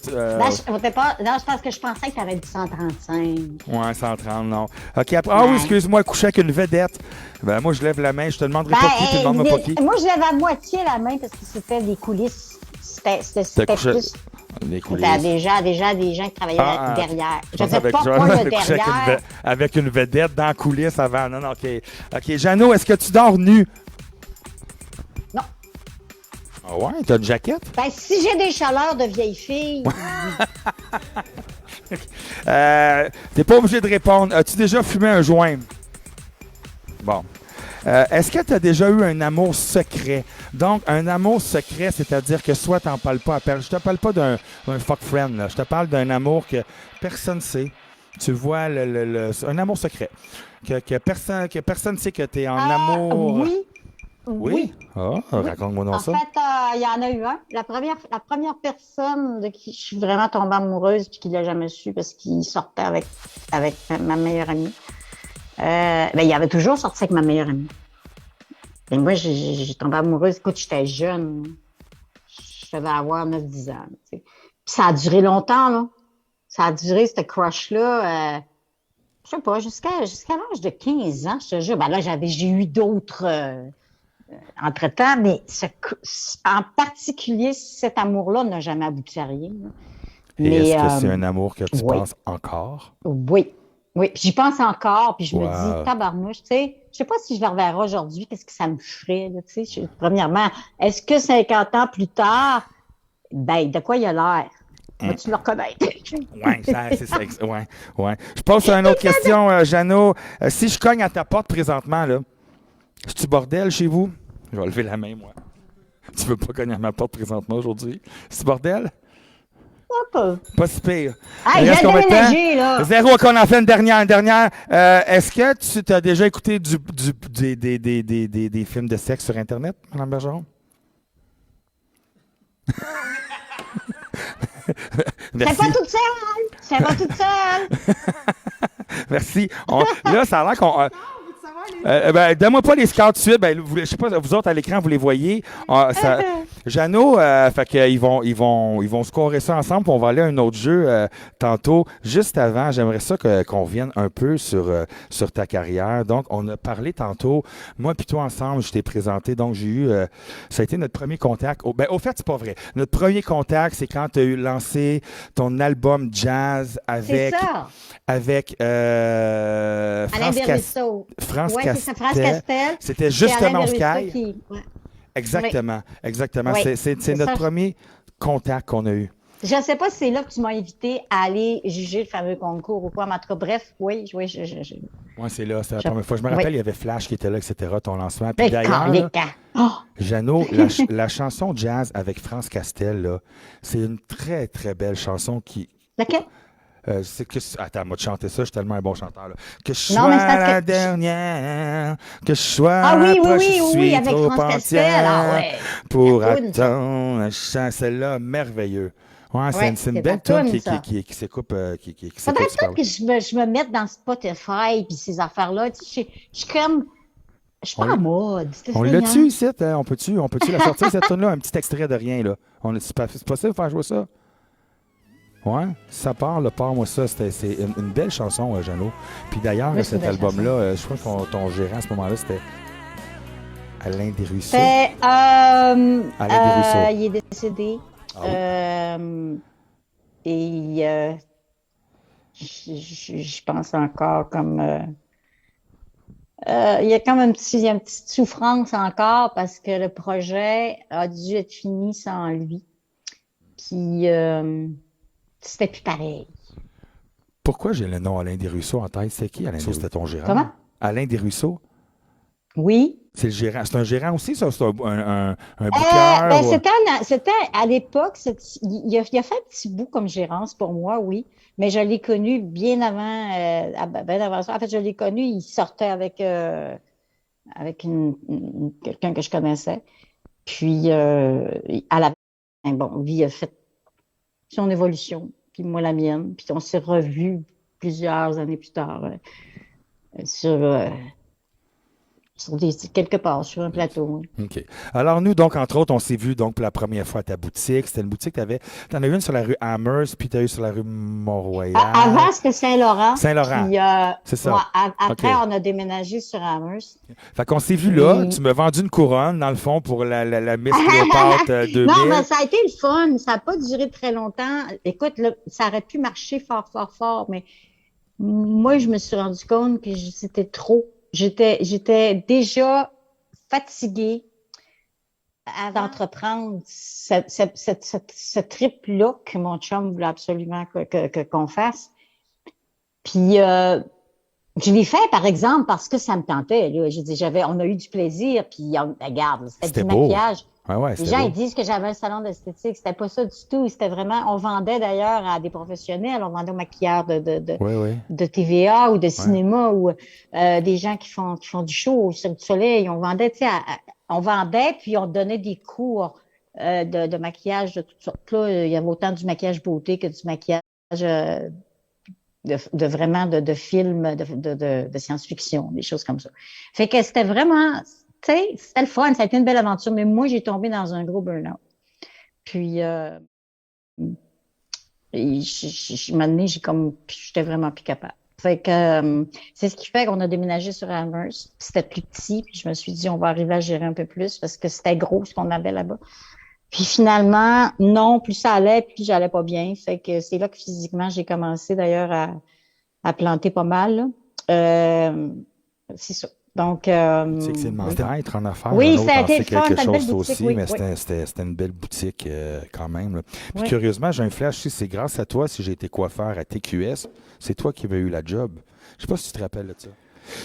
je pense que je pensais que tu avais dit 135. Ouais, 130, non. OK, après... Ah oui, excuse-moi, coucher avec une vedette. Ben, moi, je lève la main. Je te demanderai pas qui, tu te demandes pas qui. Moi, je lève à moitié la main parce que c'était des coulisses. C'était plus... Des coulisses. Déjà des gens qui travaillaient derrière. Je ne sais pas le derrière. Avec une vedette dans la coulisse avant. Non, OK. OK, Jeannot, est-ce que tu dors nu? Non. Ah ouais? T'as une jaquette? Ben, si j'ai des chaleurs de vieille fille... T'es pas obligé de répondre. As-tu déjà fumé un joint? Bon. Est-ce que tu as déjà eu un amour secret? Donc, un amour secret, c'est-à-dire que soit t'en parles pas à personne. Je te parle pas d'un fuck friend, là. Je te parle d'un amour que personne ne sait. Tu vois, un amour secret. Que personne ne sait que tu es en amour. Oui. Oui? Ah, raconte-moi donc ça. En fait, il y en a eu un. La première personne de qui je suis vraiment tombée amoureuse puis qui l'a jamais su parce qu'il sortait avec ma meilleure amie. Il avait toujours sorti avec ma meilleure amie. Et moi, j'ai tombé amoureuse. Écoute, j'étais jeune. Je devais avoir 9-10 ans. Tu sais. Puis ça a duré longtemps, là. Ça a duré, cette crush-là, je sais pas, jusqu'à l'âge de 15 ans, je te jure. Ben là, j'ai eu d'autres entre-temps, mais en particulier, cet amour-là n'a jamais abouti à rien. Là. Et est-ce que c'est un amour que tu penses encore? Oui. Oui, puis j'y pense encore, puis je me dis, tabarnouche, tu sais, je sais pas si je le reverrai aujourd'hui, qu'est-ce que ça me ferait, là, tu sais. Premièrement, est-ce que 50 ans plus tard, ben, de quoi il a l'air? Vas-tu le reconnaître? Oui, c'est ça. Ouais. Je pose une autre question, Jeannot. Si je cogne à ta porte présentement, là, c'est-tu bordel chez vous? Je vais lever la main, moi. Tu veux pas cogner à ma porte présentement aujourd'hui? C'est-tu bordel? Pas si pire. Ah, il vient de déménager, là. 0 qu'on en fait une dernière. Est-ce que tu as déjà écouté des films de sexe sur Internet, Mme Bergeron? C'est pas toute seule. Merci. Là, ça a l'air qu'on... donne-moi pas les scores tout de suite. Je sais pas, vous autres à l'écran, vous les voyez. Jeannot, fait qu'ils vont scorer ça ensemble. Puis on va aller à un autre jeu tantôt. Juste avant, j'aimerais ça qu'on revienne un peu sur ta carrière. Donc, on a parlé tantôt. Moi puis toi ensemble, je t'ai présenté. Donc, j'ai eu... ça a été notre premier contact. Au fait, c'est pas vrai. Notre premier contact, c'est quand tu as lancé ton album jazz avec... C'est ça. Avec Alain Berruisseau. France Oui, Castel. c'est ça, France Castel. C'était justement Sky. Sky. Exactement. Oui. C'est notre premier contact qu'on a eu. Je ne sais pas si c'est là que tu m'as invité à aller juger le fameux concours ou quoi, mais en tout cas, bref, oui. Oui, c'est là, c'est la première fois. Je me rappelle, il y avait Flash qui était là, etc., ton lancement. Puis d'ailleurs, Jeannot, la chanson jazz avec France Castel, là, c'est une très, très belle chanson qui... Laquelle? Attends, moi de chanter ça, je suis tellement un bon chanteur. Là. Que je sois la dernière, que je sois je suis avec trop France Castel. Pour attendre, celle-là, merveilleux. Ouais, c'est une belle tune qui s'écoute. Faudrait peut-être que je me mette dans Spotify et ces affaires-là. Je suis comme... Je suis pas en mode. On l'a-tu ici? On peut-tu la sortir, cette tune-là? Un petit extrait de rien, là. C'est possible de faire jouer ça? Ouais, ça part, moi ça. C'est une belle chanson, Jeannot. Puis d'ailleurs, cet album-là, je crois que ton gérant à ce moment-là, c'était Alain Desruisseaux. Alain Desruisseaux. Il est décédé. Et je pense encore comme... il y a comme une petite souffrance encore parce que le projet a dû être fini sans lui. Puis... c'était plus pareil. Pourquoi j'ai le nom Alain Desruisseaux en tête? C'est qui, Alain Desruisseau? C'était ton gérant? Comment? Alain Desruisseaux? Oui. C'est le gérant. C'est un gérant aussi, ça? C'est un booker? Ben, c'était à l'époque, il a fait un petit bout comme gérance pour moi, oui. Mais je l'ai connu bien avant ça. En fait, je l'ai connu, il sortait avec quelqu'un que je connaissais. Puis, à la fin, bon, lui a fait son évolution, puis moi la mienne. Puis on s'est revus plusieurs années plus tard quelque part, sur un plateau. Oui. OK. Alors, nous, donc, entre autres, on s'est vus donc pour la première fois à ta boutique. C'était une boutique que tu en as une sur la rue Amherst, puis tu as eu sur la rue Mont-Royal. Avant, c'était Saint-Laurent. Saint-Laurent. Puis, c'est ça. après, OK. on a déménagé sur Amherst. Fait qu'on s'est vu là. Oui. Tu m'as vendu une couronne, dans le fond, pour la Miss Cléopâtre 2000. Non, mais ça a été le fun. Ça n'a pas duré très longtemps. Écoute, là, ça aurait pu marcher fort, fort, fort, mais moi, je me suis rendu compte que c'était trop. J'étais déjà fatiguée d'entreprendre ce trip-là que mon chum voulait absolument qu'on fasse. Puis, je l'ai fait, par exemple, parce que ça me tentait. Là. J'ai dit, on a eu du plaisir, puis regarde, c'était du beau. maquillage. Ouais, les gens ils disent que j'avais un salon d'esthétique. C'était pas ça du tout. C'était vraiment, on vendait d'ailleurs à des professionnels. On vendait aux maquilleurs de TVA ou de cinéma ou des gens qui font du show au Cirque du Soleil. On vendait, puis on donnait des cours de maquillage de toutes sortes. Là, il y avait autant du maquillage beauté que du maquillage de films de science-fiction, des choses comme ça. Fait que c'était vraiment, tu sais, c'était le fun, ça a été une belle aventure, mais moi, j'ai tombé dans un gros burn-out. Puis, j'étais vraiment plus capable. Fait que, c'est ce qui fait qu'on a déménagé sur Amherst. C'était plus petit, puis je me suis dit, on va arriver à gérer un peu plus parce que c'était gros ce qu'on avait là-bas. Puis finalement, non, plus ça allait, plus j'allais pas bien. Fait que c'est là que physiquement, j'ai commencé d'ailleurs à planter pas mal. C'est ça. Donc, c'est que c'est demandé d'être en affaires. Oui, ça a été le fun, c'était une belle boutique. Aussi, oui, mais oui. c'était une belle boutique quand même. Là. Puis Oui. curieusement, j'ai un flash, c'est grâce à toi si j'ai été coiffeur à TQS. C'est toi qui avais eu la job. Je sais pas si tu te rappelles de ça.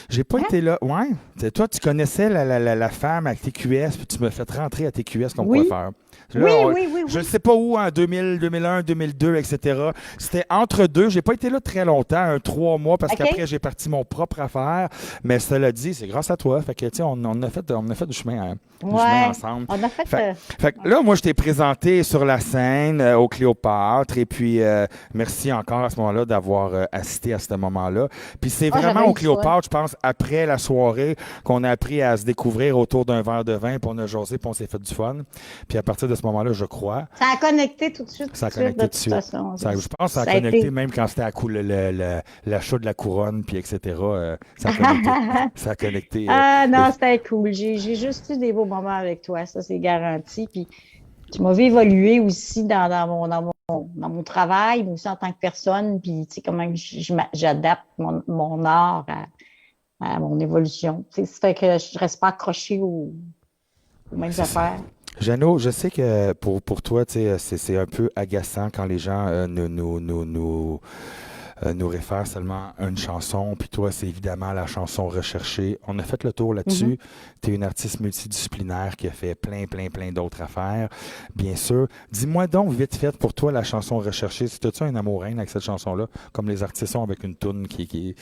J'ai pas été là. Ouais. Toi, tu connaissais la femme à TQS, puis tu m'as fait rentrer à TQS comme coiffeur. Là, oui. Je ne sais pas où, en 2000, 2001, 2002, etc. C'était entre deux. J'ai pas été là très longtemps, 3 mois, parce qu'après, j'ai parti mon propre affaire. Mais cela dit, c'est grâce à toi. Fait que, tu sais, on a fait du chemin, chemin ensemble. On a fait que là, moi, je t'ai présenté sur la scène au Cléopâtre. Et puis, merci encore à ce moment-là d'avoir assisté à ce moment-là. Puis c'est vraiment au Cléopâtre, je pense, après la soirée, qu'on a appris à se découvrir autour d'un verre de vin, puis on a jasé, puis on s'est fait du fun. Puis à partir de ce moment-là, je crois. Ça a connecté tout de suite. Ça a connecté tout de suite. Je pense que ça a connecté même quand c'était à coup l'achat de la couronne, puis etc. Ça a connecté. Non, c'était cool. J'ai juste eu des beaux moments avec toi, ça c'est garanti. Puis tu m'as vu évoluer aussi dans mon travail, mais aussi en tant que personne. Puis tu sais comment j'adapte mon art à mon évolution. Tu sais, ça fait que je reste pas accrochée aux mêmes affaires. Jeannot, je sais que pour toi, c'est un peu agaçant quand les gens nous réfèrent seulement à une chanson, puis toi, c'est évidemment la chanson recherchée. On a fait le tour là-dessus. Tu es une artiste multidisciplinaire qui a fait plein d'autres affaires, bien sûr. Dis-moi donc, vite fait, pour toi, la chanson recherchée, c'est-tu un amour-haine avec cette chanson-là, comme les artistes ont avec une toune qui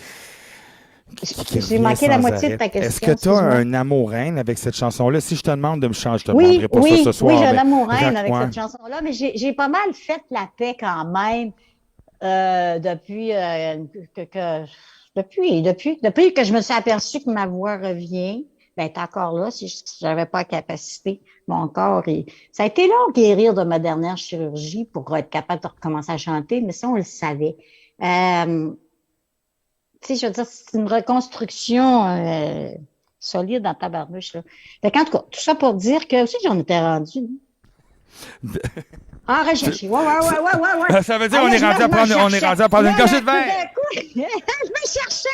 j'ai manqué la moitié de ta question. Est-ce que tu as un amour-haine avec cette chanson-là? Si je te demande de me changer, je te demanderai pas ça ce soir. Oui, j'ai un amour-haine avec cette chanson-là, mais j'ai pas mal fait la paix quand même depuis que je me suis aperçue que ma voix revient. Ben, t'es encore là, si j'avais pas la capacité, mon corps. Ça a été long guérir de ma dernière chirurgie pour être capable de recommencer à chanter, mais ça, on le savait. Tu sais, je veux dire, c'est une reconstruction solide dans ta tabarnouche, là. Fait qu'en tout cas, tout ça pour dire que aussi j'en étais rendu. Rechercher. Ouais. Ça veut dire qu'on est rendu à prendre une gorgée de vin. Je me cherchais.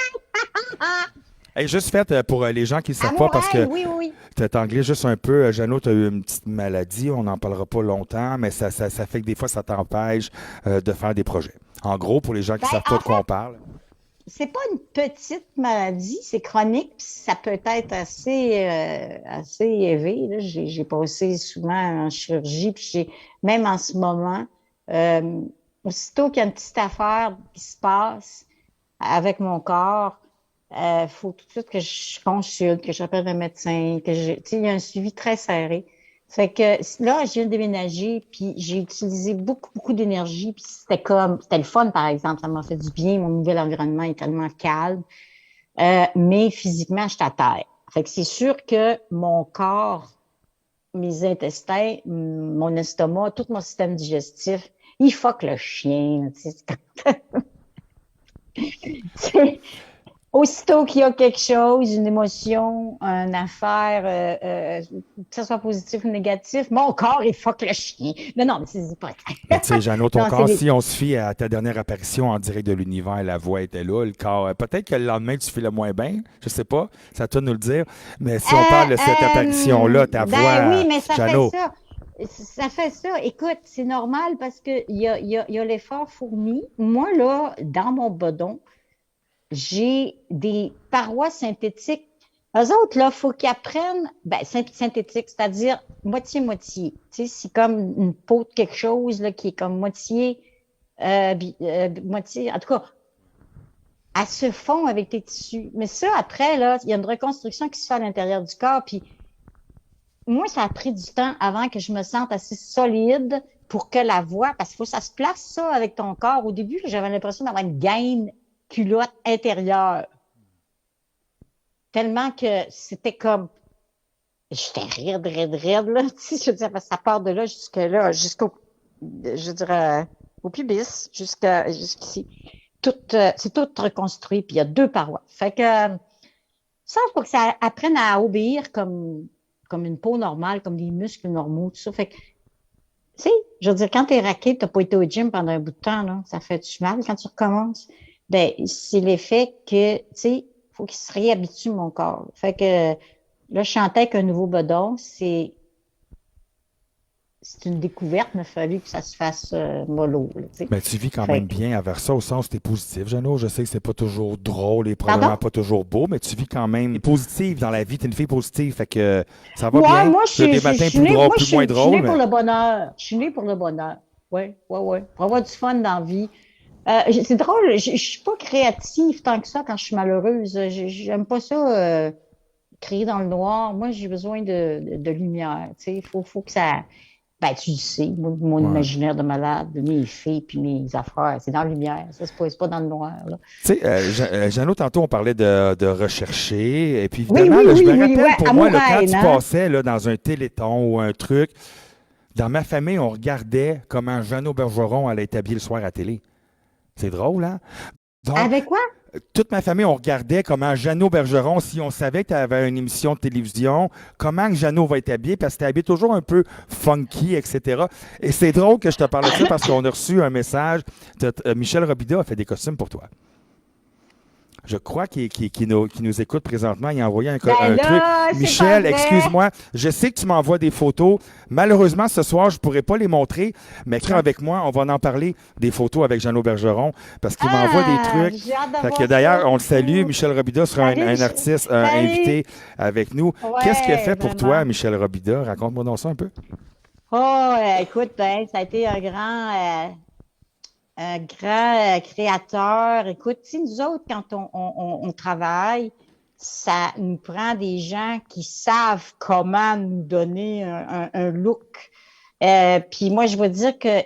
Hey, juste fait pour les gens qui ne savent pas, parce que oui. tu t'anglais juste un peu. Jeannot, tu as eu une petite maladie, on n'en parlera pas longtemps, mais ça fait que des fois, ça t'empêche de faire des projets. En gros, pour les gens qui ne Ben, savent pas en de quoi on parle. c'est pas une petite maladie, c'est chronique, puis ça peut être assez élevé. Là. J'ai passé souvent en chirurgie, puis même en ce moment, euh, aussitôt qu'il y a une petite affaire qui se passe avec mon corps, faut tout de suite que je consulte, que j'appelle un médecin, il y a un suivi très serré. Fait que là, je viens de déménager, puis j'ai utilisé beaucoup, beaucoup d'énergie, puis c'était le fun, par exemple, ça m'a fait du bien, mon nouvel environnement est tellement calme, mais physiquement, je suis à terre. Fait que c'est sûr que mon corps, mes intestins, mon estomac, tout mon système digestif, il fuck le chien, tu sais. C'est- Aussitôt qu'il y a quelque chose, une émotion, une affaire, que ce soit positif ou négatif, mon corps, il fuck le chien. Non, mais c'est pas... Mais tu sais, Jeannot, ton Non, corps, c'est si on se fie à ta dernière apparition en direct de l'univers, la voix était là, le corps, peut-être que le lendemain, tu filais moins bien, je sais pas, c'est à toi de nous le dire, mais si on parle de cette apparition-là, ta voix, oui, mais ça Jeannot, fait ça. Ça fait ça. Écoute, c'est normal parce que il y a l'effort fourni. Moi, là, dans mon bedon, j'ai des parois synthétiques. Eux autres, là, faut qu'ils apprennent, synthétique, c'est-à-dire moitié-moitié. Tu sais, c'est comme une peau de quelque chose, là, qui est comme moitié, en tout cas, elle se fond avec tes tissus. Mais ça, après, là, il y a une reconstruction qui se fait à l'intérieur du corps, puis moi, ça a pris du temps avant que je me sente assez solide pour que la voix, parce qu'il faut que ça se place, ça, avec ton corps. Au début, j'avais l'impression d'avoir une gaine culotte intérieure. Tellement que c'était comme, j'étais raide, là. Tu sais, je veux dire, ça part de là je dirais, au pubis, jusqu'ici. C'est tout reconstruit, puis il y a deux parois. Fait que, ça, il faut que ça apprenne à obéir comme une peau normale, comme des muscles normaux, tout ça. Fait que, tu sais, je veux dire, quand t'es raqué, t'as pas été au gym pendant un bout de temps, là, ça fait du mal quand tu recommences. Ben, c'est l'effet que, tu sais, faut qu'il se réhabitue, mon corps. Fait que, là, je chantais avec un nouveau bedon, c'est une découverte, il a fallu que ça se fasse mollo, là, tu sais. ben, tu vis quand Fait même que- bien avec ça, au sens où tu es positif, Jeannot. Je sais que c'est pas toujours drôle et Pardon? probablement pas toujours beau, mais tu vis quand même positive dans la vie. Tu es une fille positive, fait que ça va Ouais, bien. moi, Tu as des matins plus drôles, plus moins je suis drôles, née pour mais le bonheur. Je suis née pour le bonheur. Ouais. Pour avoir du fun dans la vie. C'est drôle, je suis pas créative tant que ça quand je suis malheureuse. J'aime pas ça, créer dans le noir. Moi, j'ai besoin de lumière. Tu sais, faut que ça. Ben, tu le sais, mon ouais. imaginaire de malade, mes filles puis mes affaires, c'est dans la lumière. Ça, c'est pas dans le noir, là. Tu sais, Jeannot, tantôt, on parlait de rechercher. Et puis, Oui, évidemment, oui, là, je oui, me oui, rappelle, ouais, pour moi, là, quand amouraine, tu hein? passais là, dans un téléthon ou un truc, dans ma famille, on regardait comment Jeannot Bergeron allait être habillé le soir à la télé. C'est drôle, hein? Donc, Avec quoi? toute ma famille, on regardait comment Jeannot Bergeron, si on savait que tu avais une émission de télévision, comment que Jeannot va être habillé, parce que tu habillé toujours un peu funky, etc. Et c'est drôle que je te parle de ça parce qu'on a reçu un message. Michel Robida a fait des costumes pour toi. Je crois qu'il nous écoute présentement. Il a envoyé un Ben truc. là, c'est Michel, pas vrai. excuse-moi. Je sais que tu m'envoies des photos. Malheureusement, ce soir, je ne pourrai pas les montrer. Mais quand avec moi, on va en parler des photos avec Jeannot Bergeron parce qu'il m'envoie des trucs. J'ai hâte de Fait que voir d'ailleurs, ça. on le salue. Michel Robida sera Salut, un Michel. artiste Salut. invité avec nous. Ouais, Qu'est-ce qu'il a fait pour vraiment. toi, Michel Robida? Raconte-moi donc ça un peu. Oh, écoute, ben, ça a été un grand créateur. Écoute, tu sais, nous autres, quand on travaille, ça nous prend des gens qui savent comment nous donner un look. Puis moi, je veux dire que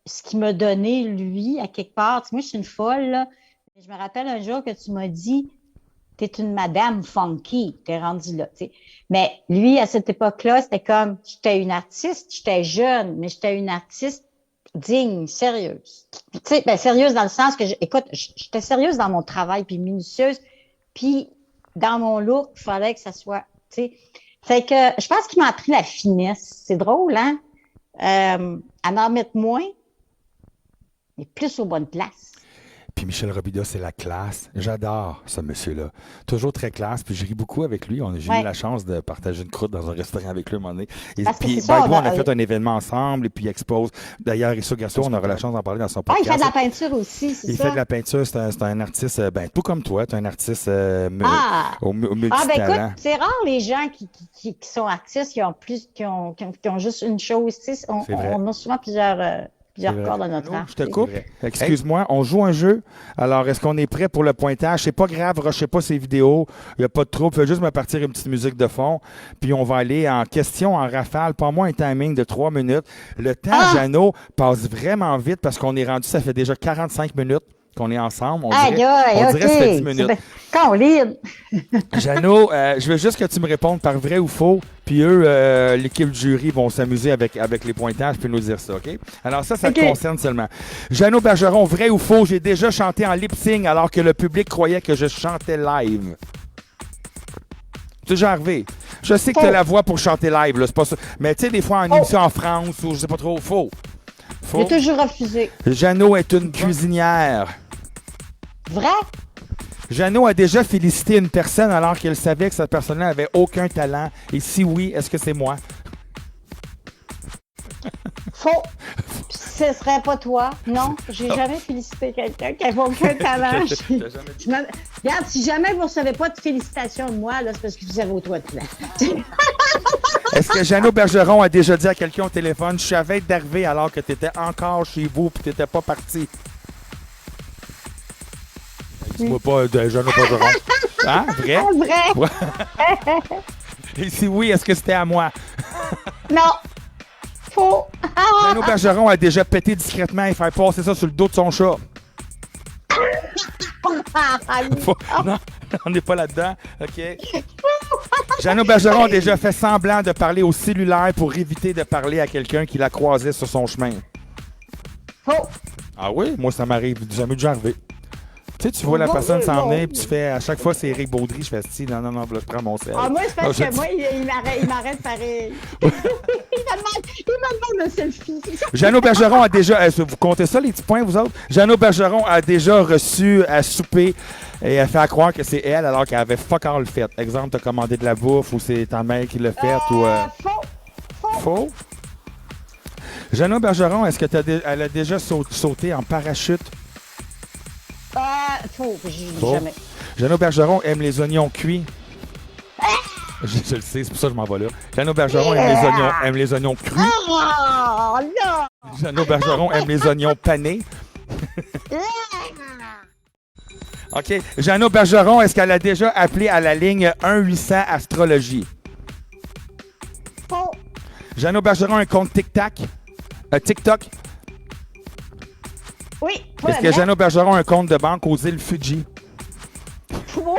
ce qu'il m'a donné, lui, à quelque part, tu sais, moi, je suis une folle, là. Je me rappelle un jour que tu m'as dit, t'es une madame funky, t'es rendue là, tu sais. Mais lui, à cette époque-là, c'était comme, j'étais une artiste, j'étais jeune, mais j'étais une artiste digne, sérieuse. Tu sais, ben, sérieuse dans le sens que, écoute, j'étais sérieuse dans mon travail, puis minutieuse, puis dans mon look, il fallait que ça soit, tu sais. Fait que, je pense qu'il m'a appris la finesse. C'est drôle, hein? À en mettre moins, mais plus aux bonnes places. Puis Puis Michel Robida, c'est la classe. J'adore ce monsieur-là. Toujours très classe. Puis je ris beaucoup avec lui. J'ai eu la chance de partager une croûte dans un restaurant avec lui à un moment donné. Et puis, on a fait un événement ensemble et puis il expose. D'ailleurs, Issou Garceau, on aura la chance d'en parler dans son podcast. Il fait de la peinture aussi, c'est ça? Il fait de la peinture. C'est un artiste, tout comme toi. Tu es un artiste au multitalent. Écoute, c'est rare les gens qui sont artistes, qui ont juste une chose. On a souvent plusieurs cordes dans notre art. Je te coupe. Excuse-moi, on joue un jeu. Alors, est-ce qu'on est prêt pour le pointage? C'est pas grave, rushez pas ces vidéos. Il n'y a pas de trouble. Fais juste me partir une petite musique de fond. Puis on va aller en question, en rafale. Pas moins un timing de 3 minutes. Le temps, Jeannot, passe vraiment vite parce qu'on est rendu, ça fait déjà 45 minutes qu'on est ensemble. On dirait que ça fait 10 minutes. Jeannot, je veux juste que tu me répondes par vrai ou faux. Puis eux, l'équipe du jury vont s'amuser avec les pointages puis nous dire ça, OK? Alors ça te concerne seulement. Jeannot Bergeron, vrai ou faux, j'ai déjà chanté en lip-sync alors que le public croyait que je chantais live. C'est déjà arrivé. Je sais que tu as la voix pour chanter live, là, c'est pas ça. Mais tu sais, des fois en émission en France ou je sais pas trop, faux. J'ai toujours refusé. Jeannot est une cuisinière. Vrai? Jeannot a déjà félicité une personne alors qu'elle savait que cette personne-là n'avait aucun talent. Et si oui, est-ce que c'est moi? Faux. Ce serait pas toi. Non, j'ai jamais félicité quelqu'un qui n'avait aucun talent. Regarde, si jamais vous ne recevez pas de félicitations de moi, là, c'est parce que vous avez au toit de talent. Est-ce que Jeannot Bergeron a déjà dit à quelqu'un au téléphone, je savais d'arriver alors que tu étais encore chez vous et tu n'étais pas parti? Dis-moi pas de Jeannot Bergeron. Hein? Vrai? Vrai. Et si oui, est-ce que c'était à moi? Non. Faux. Jeannot Bergeron a déjà pété discrètement et faire passer ça sur le dos de son chat. Non, on n'est pas là-dedans. OK. Jeannot Bergeron a déjà fait semblant de parler au cellulaire pour éviter de parler à quelqu'un qui la croisait sur son chemin. Faux. Ah oui? Moi, ça m'arrive. Jamais déjà arrivé. Tu vois la personne s'en venir, puis tu fais, à chaque fois, c'est Éric Baudry, je fais, si, non, là, je prends mon sel. Ah, moi, c'est parce que moi, il m'arrête pareil. il me demande un selfie. Jeannot Bergeron a déjà, vous comptez ça, les petits points, vous autres? Jeannot Bergeron a déjà reçu à souper et a fait à croire que c'est elle, alors qu'elle avait fuck all fait. Exemple, t'as commandé de la bouffe, ou c'est ta mère qui l'a fait, ou... Faux? Jeannot Bergeron, est-ce qu'elle a déjà sauté en parachute? Faux. Jamais. Jeannot Bergeron aime les oignons cuits. Je le sais, c'est pour ça que je m'en vais là. Jeannot Bergeron aime les oignons crus. Oh, non! Jeannot Bergeron aime les oignons panés. OK. Jeannot Bergeron, est-ce qu'elle a déjà appelé à la ligne 1-800 Astrologie? Faux. Jeannot Bergeron a un compte TikTok? Oui. Est-ce que Jeannot Bergeron a un compte de banque aux îles Fidji? Faux.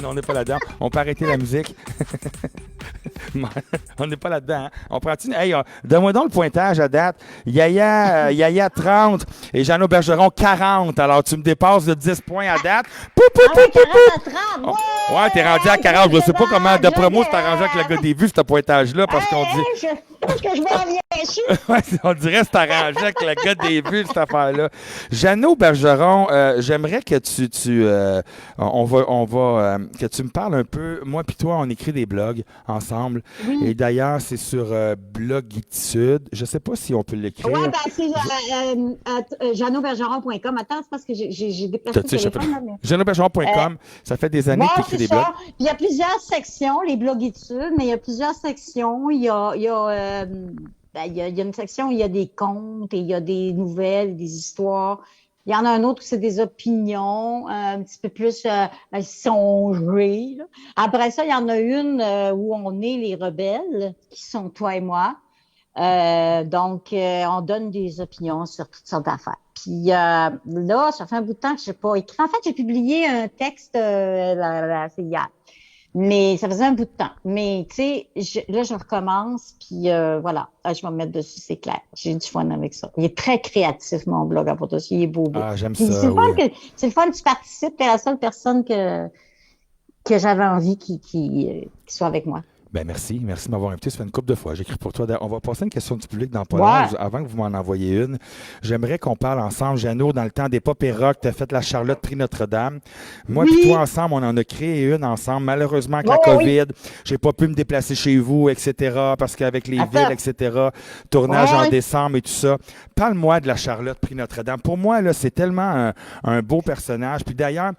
Non, on n'est pas là-dedans. On peut arrêter la musique. On n'est pas là-dedans. Hein? On prend-tu... Hey, donne-moi donc le pointage à date. Yaya 30 et Jeannot Bergeron 40. Alors, tu me dépasses de 10 points à date. 40 à 30. Ouais, t'es rendu à 40. Je sais pas comment, d'après moi, c'est arrangé avec le gars des vues, ce pointage-là, parce qu'on dit... Je pense que je m'en viens dessus. Ouais, on dirait que c'est arrangé avec le gars des vues, cette affaire-là. Jeannot Bergeron, j'aimerais que que tu me parles un peu. Moi puis toi, on écrit des blogs ensemble. Oui. Et d'ailleurs, c'est sur Blogitude. Je sais pas si on peut l'écrire. Oui, c'est jeannotbergeron.com. Attends, c'est parce que j'ai déplacé le téléphone. jeannotbergeron.com, ça fait des années que tu écris des blogs. Il y a plusieurs sections, les Blogitudes, mais il y a plusieurs sections. Il y a une section où il y a des contes et il y a des nouvelles, des histoires. Il y en a un autre où c'est des opinions, un petit peu plus songées. Après ça, il y en a une où on est les rebelles, qui sont toi et moi. Donc, on donne des opinions sur toutes sortes d'affaires. Puis là, ça fait un bout de temps que je n'ai pas écrit. En fait, j'ai publié un texte c'est hier. Mais ça faisait un bout de temps. Mais tu sais, là, je recommence, puis voilà. Je vais me mettre dessus, c'est clair. J'ai du fun avec ça. Il est très créatif, mon blog, à propos. Il est beau. Ah, j'aime puis, ça, c'est le fun, tu participes. T'es la seule personne que j'avais envie qui soit avec moi. Ben merci de m'avoir invité. Ça fait une couple de fois. J'écris pour toi. On va passer une question du public dans pas Ouais. long. Avant que vous m'en envoyiez une, j'aimerais qu'on parle ensemble. Jeannot, dans le temps des pop et rock, tu as fait la Charlotte Prix Notre-Dame. Moi Oui. puis toi, ensemble, on en a créé une ensemble. Malheureusement, avec la Oh, oui. COVID, j'ai pas pu me déplacer chez vous, etc. Parce qu'avec les Attends. villes, etc., tournage Ouais, en ouais. décembre et tout ça. Parle-moi de la Charlotte Prix Notre-Dame. Pour moi, là, c'est tellement un beau personnage. Puis d'ailleurs,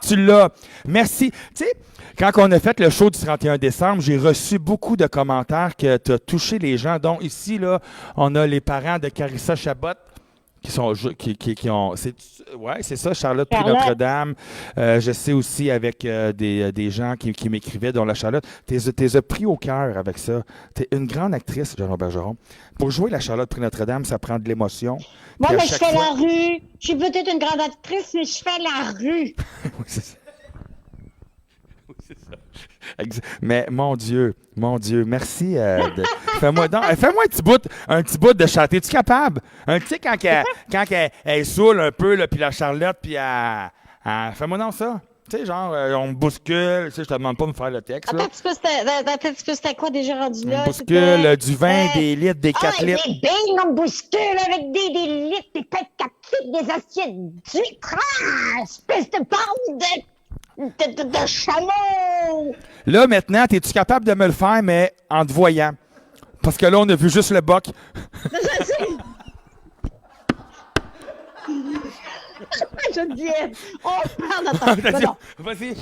tu l'as. Merci. Tu sais, quand on a fait le show du 31 décembre, j'ai reçu beaucoup de commentaires que tu as touché les gens. Donc ici, là, on a les parents de Carissa Chabot qui sont qui ont c'est ça, Charlotte Prix Charlotte. Notre-Dame. Je sais aussi avec des gens qui m'écrivaient dont la Charlotte. T'es pris au cœur avec ça. T'es une grande actrice, Jeannot Bergeron. Pour jouer la Charlotte Prix Notre-Dame, ça prend de l'émotion. Moi, Puis à mais je chaque fais fois- la rue. Je suis peut-être une grande actrice, mais je fais la rue. Oui, c'est ça. Oui, c'est ça. Mais mon Dieu, merci. Fais-moi un petit bout de chanter. Es-tu capable? Tu sais, quand elle est saoule un peu, là, puis la Charlotte, puis fais-moi donc ça. Tu sais, genre, on me bouscule. Tu sais, je te demande pas de me faire le texte. Attends Là. un petit peu, c'était quoi déjà rendu On là? me bouscule du vin, des litres, des 4 litres. Des billes, on me bouscule avec des litres, des têtes 4 litres, des assiettes d'huîtres. Espèce de bande de chameau. Là, maintenant, es-tu capable de me le faire, mais en te voyant? Parce que là, on a vu juste le boc. Je sais. Je te dis, on parle d'attendre. Vas-y.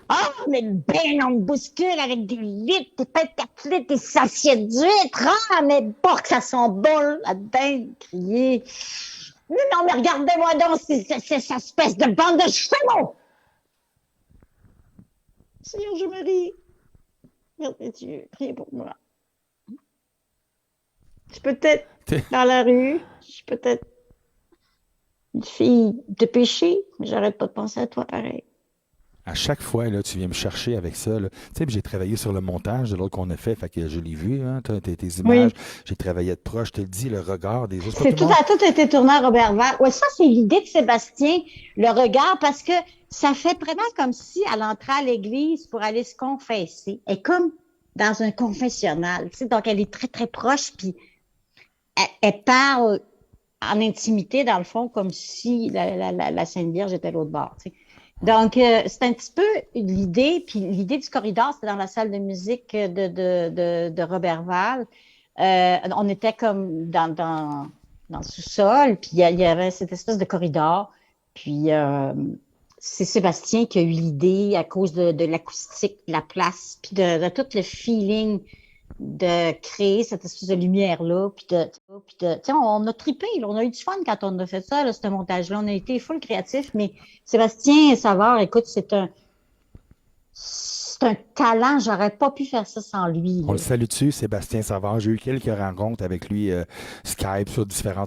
Ah, mais ben, on me bouscule avec des litres, des pêtes 4 litres, des assiettes d'huîtres. Ah, mais bon, que ça sent bon là-dedans, crier. Non, mais regardez-moi donc, c'est cette espèce de bande de chameaux. Seigneur, je me ris. Regardez Dieu, priez pour moi. Je suis peut-être dans la rue, je suis peut-être une fille de péché, mais j'arrête pas de penser à toi pareil. À chaque fois, là, tu viens me chercher avec ça. Là. Tu sais, puis j'ai travaillé sur le montage de l'autre qu'on a fait que je l'ai vu, hein, tes images. Oui. J'ai travaillé de proche, je te le dis, le regard des autres. C'est tout a été tourné à Roberval. Ouais, ça, c'est l'idée de Sébastien, le regard, parce que ça fait vraiment comme si elle entrait à l'église pour aller se confesser. Elle est comme dans un confessionnal, tu sais, donc elle est très, très proche, puis elle parle en intimité, dans le fond, comme si la Sainte Vierge était à l'autre bord, tu sais. Donc, c'est un petit peu l'idée, puis l'idée du corridor, c'était dans la salle de musique de Roberval. On était comme dans le sous-sol, puis il y avait cette espèce de corridor. Puis c'est Sébastien qui a eu l'idée à cause de l'acoustique, de la place, puis de tout le feeling de créer cette espèce de lumière-là. Puis on a trippé, là, on a eu du fun quand on a fait ça, là, ce montage-là. On a été full créatif, mais Sébastien Savard, écoute, c'est un talent. J'aurais pas pu faire ça sans lui. Là. On le salue dessus, Sébastien Savard. J'ai eu quelques rencontres avec lui, Skype, sur différents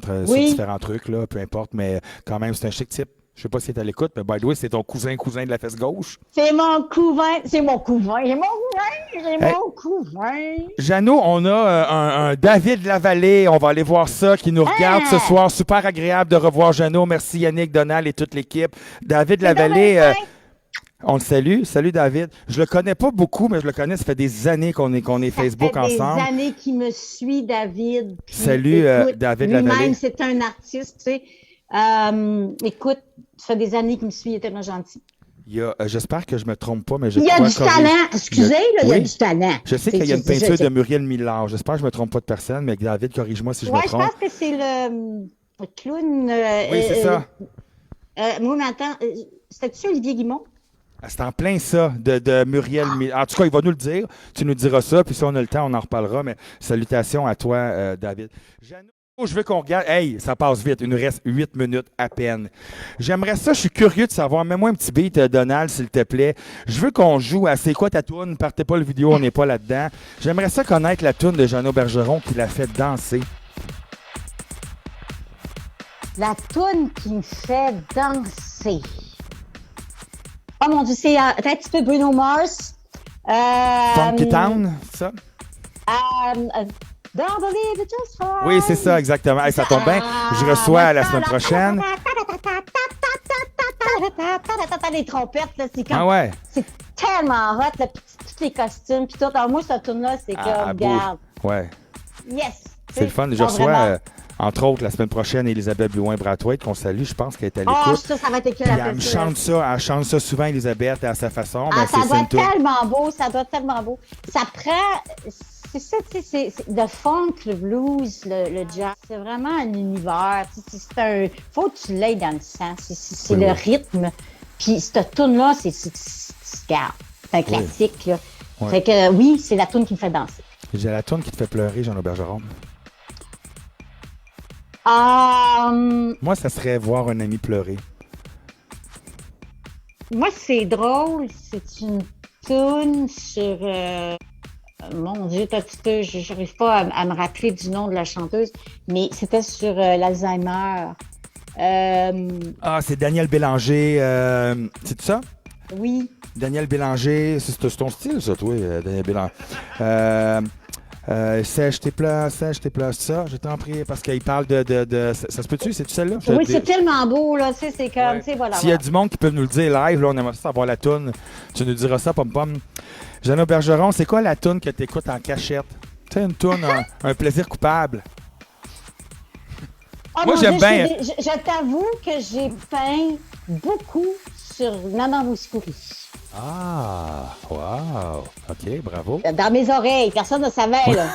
trucs, là, peu importe, mais quand même, c'est un chic type. Je sais pas si tu es à l'écoute, mais by the way, c'est ton cousin de la fesse gauche. C'est mon cousin. Jeannot, on a un David Lavallée, on va aller voir ça, qui nous regarde ce soir. Super agréable de revoir Jeannot. Merci Yannick, Donald et toute l'équipe. David Lavallée, on le salue. Salut David. Je le connais pas beaucoup, mais je le connais. Ça fait des années qu'on est Facebook ensemble. Ça fait des années qu'il me suit, David. Puis, salut écoute, David Lavallée. Lui-même, c'est un artiste, tu sais. Écoute, ça fait des années qu'il me suit, il est tellement gentil. J'espère que je me trompe pas, mais il y a du talent. Excusez, il y a du talent. Je sais qu'il y a une peinture de Muriel Millard. J'espère que je me trompe pas de personne, mais David, corrige-moi si je me trompe. Je pense que c'est le clown. Oui, c'est ça. Moi, mais attends, c'était-tu Olivier Guimond? C'est en plein ça, de Muriel Millard. En tout cas, il va nous le dire. Tu nous diras ça, puis si on a le temps, on en reparlera. Mais salutations à toi, David. Jeannot, je veux qu'on regarde. Hey, ça passe vite. Il nous reste 8 minutes à peine. J'aimerais ça. Je suis curieux de savoir. Mets-moi un petit beat, Donald, s'il te plaît. Je veux qu'on joue à C'est quoi ta toune? Partez pas le vidéo, on n'est pas là-dedans. J'aimerais ça connaître la toune de Jeannot Bergeron qui l'a fait danser. La toune qui me fait danser. Oh mon Dieu, c'est un petit peu Bruno Mars. Funky Town, ça? Don't believe it just for... Oui, c'est ça, exactement. Hey, ça tombe bien. Je reçois la semaine prochaine. Les trompettes, là, c'est comme... Ah ouais? C'est tellement hot, là. Puis tu tous les costumes, puis tout. Alors, moi, cette tune-là, c'est comme, beau. regarde, Ouais. yes! C'est le fun. Je Non, reçois, vraiment. entre autres, la semaine prochaine, Elisabeth Blouin-Brathwaite, qu'on salue. Je pense qu'elle est à Ah, l'écoute. ça va être écrit Puis la elle me chante ça. Elle chante ça souvent, Elisabeth, à sa façon. Ah, Ben, ça doit une être toune. tellement beau, ça doit être tellement beau. Ça prend, c'est ça, tu sais, c'est le funk, le blues, le jazz. C'est vraiment un univers. C'est un, faut que tu l'aies dans le sang. C'est Oui, le oui. rythme. Puis cette tune-là, regarde, c'est un classique, là. Ouais. Fait que oui, c'est la tune qui me fait danser. J'ai la toune qui te fait pleurer, Jean Bergeron. Moi, ça serait voir un ami pleurer. Moi, c'est drôle. C'est une tune sur... mon Dieu, je n'arrive pas à me rappeler du nom de la chanteuse, mais c'était sur l'Alzheimer. Ah, c'est Daniel Bélanger. C'est ça? Oui. Daniel Bélanger, c'est ton style, ça, toi, Daniel Bélanger. Sèche tes plats, c'est ça, je t'en prie, parce qu'il parle de ça se peut-tu, c'est-tu celle-là? Oui, c'est tellement beau, là, tu sais, c'est comme, Ouais. tu sais, voilà. S'il y a du monde qui peut nous le dire live, là, on aimerait savoir la toune. Tu nous diras ça, pom-pom. Jeannot Bergeron, c'est quoi la toune que tu écoutes en cachette? Tu sais, une toune, un plaisir coupable. Oh, Moi, mon j'aime Dieu, bien. je t'avoue que j'ai peint beaucoup sur Maman Mouskouri. Ah, wow. OK, bravo. Dans mes oreilles, personne ne savait, là.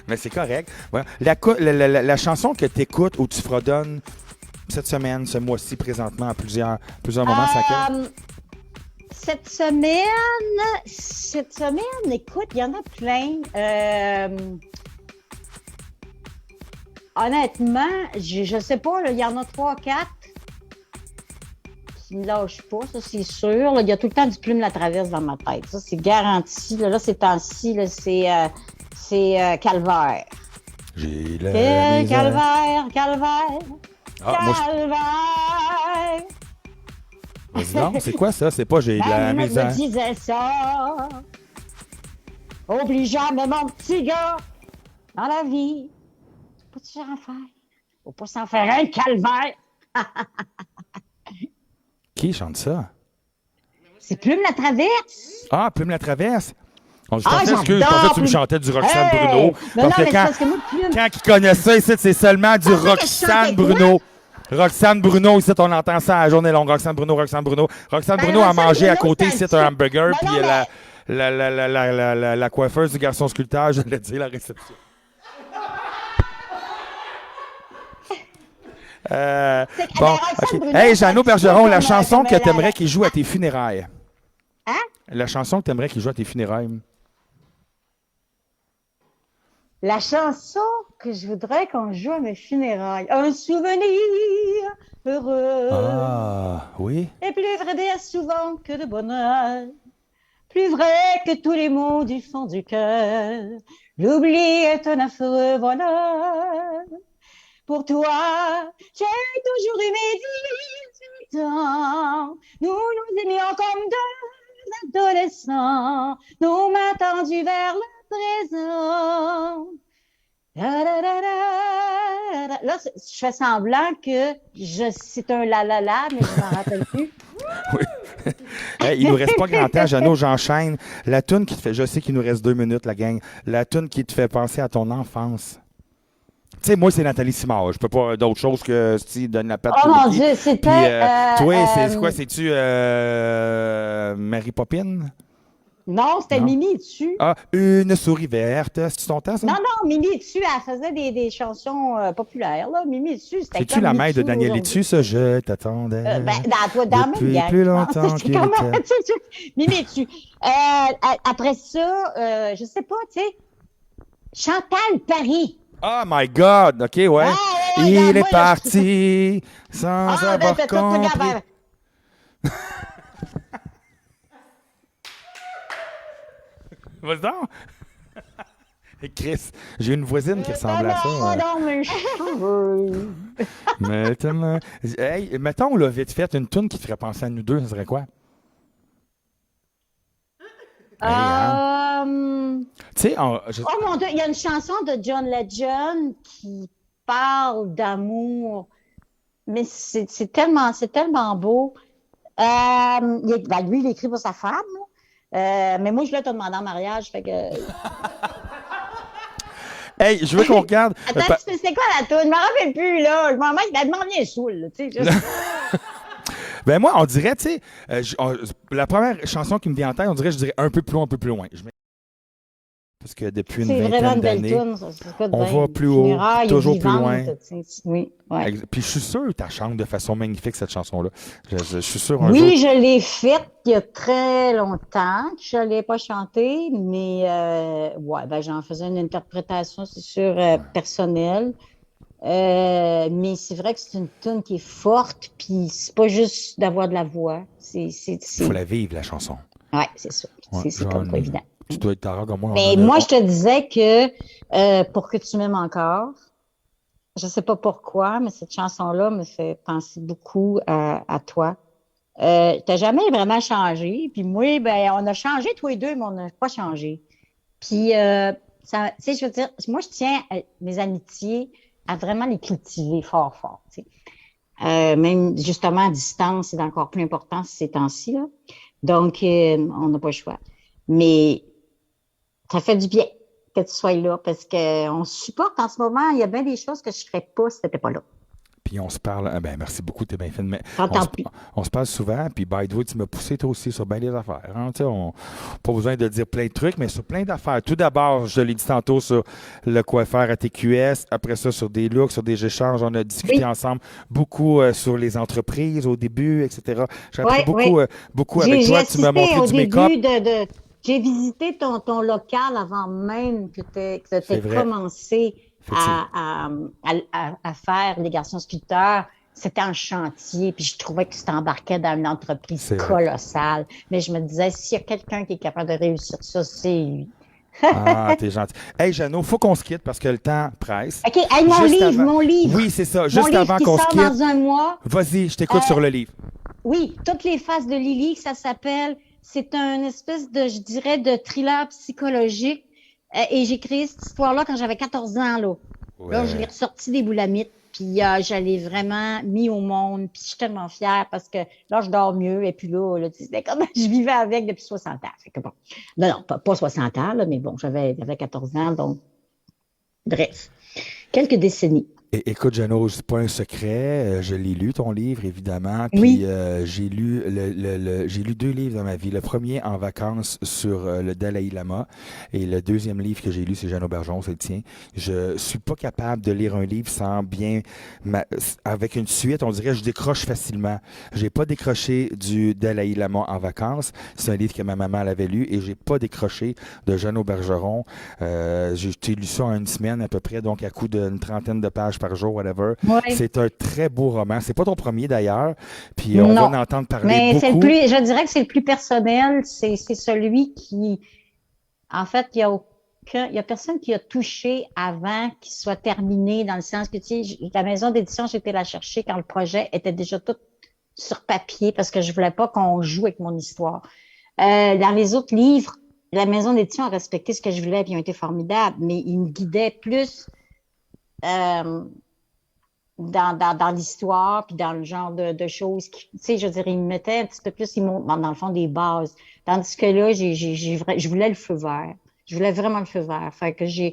Mais c'est correct. Ouais. La chanson que tu écoutes ou tu fredonnes cette semaine, ce mois-ci, présentement, à plusieurs moments, c'est laquelle? Cette semaine, écoute, il y en a plein. Honnêtement, je sais pas, là, il y en a 3, 4 qui me lâchent pas, ça c'est sûr. Là, il y a tout le temps du Plume la Traverse dans ma tête. Ça, c'est garanti. Là, ces temps-ci, là, c'est Calvaire. J'ai la misère. Calvaire. Ah, moi, Calvaire. Vas-y donc, c'est quoi ça? C'est pas j'ai de la Ben, moi, misère. je me disais ça. Oublie jamais mon petit gars. Dans la vie, faut-tu en faire? Faut pas s'en faire un calvaire. Qui chante ça? C'est Plume la Traverse. Ah, Plume la Traverse. Je Ah, pensais, excuse, je j'adore pensais que tu me Plume. chantais du Roxane Hey! Bruno. Non, Parce non, que mais c'est parce que moi, Plume. quand ils connaissent ça ici, c'est seulement du pensais que je Roxane chantais quoi? Bruno. Roxane Bruno, ici, on entend ça à la journée longue. Roxane Bruno. Roxane Bruno Ben, a Roxane mangé à Bruno, côté c'est ici un un hamburger, Non, puis non, la coiffeuse du garçon sculpteur, je l'ai dit, la réception. Bon, Roxane OK. Bruno, Hey, c'est un Jeannot petit peu Bergeron, la comme, chanson comme que la- t'aimerais qu'il joue à tes funérailles. Hein? La chanson que t'aimerais qu'il joue à tes funérailles. La chanson que je voudrais qu'on joue à mes funérailles. Un souvenir heureux. Ah, oui. Et plus vrai bien souvent que de bonheur. Plus vrai que tous les mots du fond du cœur. L'oubli est un affreux bonheur. Pour toi, j'ai toujours eu mes 18 ans. Nous nous aimions comme deux adolescents. Nos mains tendues vers le présent. Da, da, da, da, da. Là, je fais semblant que c'est un la, mais je m'en rappelle plus. Hey, il nous reste pas grand temps, Jeannot, j'enchaîne. La toune qui te fait, je sais qu'il nous reste 2 minutes, la gang. La toune qui te fait penser à ton enfance. Tu sais, moi, c'est Nathalie Simard. Je peux pas d'autre chose que si donne la patte. Oh mon Dieu, c'était... Puis, toi, c'est quoi? C'est-tu Mary Poppins? Non, c'était Non. Mimi dessus. Ah, une souris verte. C'est-tu ton temps, ça? Non, non, Mimi dessus, elle faisait des chansons populaires, là. Mimi dessus, c'était C'est-tu comme la mère de Mitsu Daniel aujourd'hui. Dessus, ça? Je t'attendais. Dans Depuis même gang, plus je pense. longtemps C'est qu'il comment- était. Mimi dessus. Après ça, je sais pas, tu sais, Chantal Paris. Oh my God! OK, ouais. Ah, ouais, Il regarde, est moi, là, parti sans avoir ben, toi, compris. regarde, Vas-y donc! Et Chris, j'ai une voisine qui ressemble à ça. non, non, mes cheveux. Maintenant, hey, mettons, là, vite fait, une toune qui te ferait penser à nous deux, ça serait quoi? Tu sais, Oh mon Dieu, il y a une chanson de John Legend qui parle d'amour, mais c'est tellement beau. Lui, il écrit pour sa femme, là. Mais moi, je voulais te demander en mariage, fait que... Hey, je veux qu'on regarde. Attends, c'est quoi la toune? Je m'en rappelle plus, là. Je m'en manque, elle m'en vient saoul, là, tu sais. Ben moi, on dirait, tu sais, la première chanson qui me vient en tête, on dirait, je dirais un peu plus loin, un peu plus loin. Parce que depuis une C'est vraiment vingtaine une belle d'années, toune, ça. on va plus haut, toujours plus loin. Oui, ouais. Puis je suis sûr que tu chantes de façon magnifique, cette chanson-là. Je suis sûr un Oui, jour... je l'ai faite il y a très longtemps que je ne l'ai pas chantée, mais ouais, ben, j'en faisais une interprétation, c'est sûr, personnelle. Mais c'est vrai que c'est une tune qui est forte, puis c'est pas juste d'avoir de la voix. Il faut la vivre, la chanson. Ouais, c'est ça. Ouais, c'est comme pas évident. Tu dois être tarant comme moi. Mais moi, je te disais que pour que tu m'aimes encore, je sais pas pourquoi, mais cette chanson-là me fait penser beaucoup à toi. T'as jamais vraiment changé. Puis moi, ben, on a changé tous les deux, mais on n'a pas changé. Puis, ça, tu sais, je veux dire, moi, je tiens mes amitiés à vraiment les cultiver fort, fort. Tu sais. Même justement à distance, c'est encore plus important ces temps-ci, là. Donc, on n'a pas le choix. Mais ça fait du bien que tu sois là parce qu'on se supporte en ce moment. Il y a bien des choses que je ne ferais pas si tu n'étais pas là. Puis on se parle. Ben, merci beaucoup, t'es bien fait. Mais Plus. on se parle souvent. Puis, by the way, tu m'as poussé toi aussi sur bien des affaires. Hein? Pas besoin de dire plein de trucs, mais sur plein d'affaires. Tout d'abord, je l'ai dit tantôt sur le quoi faire à TQS. Après ça, sur des looks, sur des échanges. On a discuté ensemble beaucoup sur les entreprises au début, etc. J'ai appris beaucoup avec toi. Tu m'as montré du make-up. J'ai visité ton local avant même que tu aies commencé à faire les garçons sculpteurs. C'était un chantier, puis je trouvais que tu t'embarquais dans une entreprise colossale. Mais je me disais, s'il y a quelqu'un qui est capable de réussir ça, c'est lui. Ah, t'es gentil. Hey, Jeannot, faut qu'on se quitte parce que le temps presse. OK, hey, mon livre. Oui, c'est ça. Juste avant qu'on se quitte. Dans un mois. Vas-y, je t'écoute sur le livre. Oui, Toutes les faces de Lily, ça s'appelle. C'est un espèce de, je dirais, de thriller psychologique. Et j'ai créé cette histoire-là quand j'avais 14 ans, là. Ouais. Là, je l'ai ressorti des boulamites, puis je l'ai vraiment mis au monde, puis je suis tellement fière parce que là, je dors mieux, et puis là c'était comme je vivais avec depuis 60 ans. Fait que bon. Non, pas 60 ans, là, mais bon, j'avais 14 ans, donc bref. Quelques décennies. Écoute, Jeannot, c'est pas un secret. Je l'ai lu, ton livre, évidemment. Puis j'ai lu j'ai lu 2 livres dans ma vie. Le premier, En vacances, sur le Dalai Lama. Et le deuxième livre que j'ai lu, c'est Jeannot Bergeron, c'est le tien. Je suis pas capable de lire un livre sans bien... Avec une suite, on dirait que je décroche facilement. J'ai pas décroché du Dalai Lama En vacances. C'est un livre que ma maman l'avait lu. Et j'ai pas décroché de Jeannot Bergeron. J'ai lu ça en une semaine à peu près, donc à coup d'une trentaine de pages par jour, whatever. Ouais. C'est un très beau roman. C'est pas ton premier d'ailleurs. Puis on va en entendre parler beaucoup. Mais je dirais que c'est le plus personnel. C'est celui qui, en fait, il y a personne qui a touché avant qu'il soit terminé, dans le sens que, tu sais, la maison d'édition, j'ai été la chercher quand le projet était déjà tout sur papier parce que je voulais pas qu'on joue avec mon histoire. Dans les autres livres, la maison d'édition a respecté ce que je voulais et ils ont été formidables, mais ils me guidaient plus dans l'histoire puis dans le genre de choses qui, tu sais, je veux dire, ils me mettaient un petit peu plus, dans le fond, des bases. Tandis que là, je voulais le feu vert. Je voulais vraiment le feu vert. Fait que je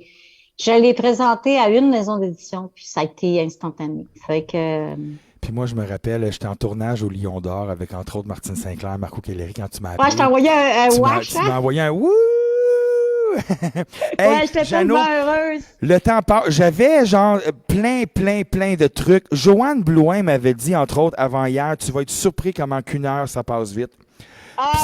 l'ai présenté à une maison d'édition puis ça a été instantané. Fait que... Puis moi, je me rappelle, j'étais en tournage au Lion d'Or avec, entre autres, Martine Sinclair, Marco Kellery, quand tu m'as appelé. Ouais, je t'ai envoyé un wash, Tu m'as envoyé un wouh! Hey, j'étais tellement heureuse. Le temps passe. J'avais genre plein de trucs. Joanne Blouin m'avait dit, entre autres, avant hier, tu vas être surpris comment qu'une heure, ça passe vite.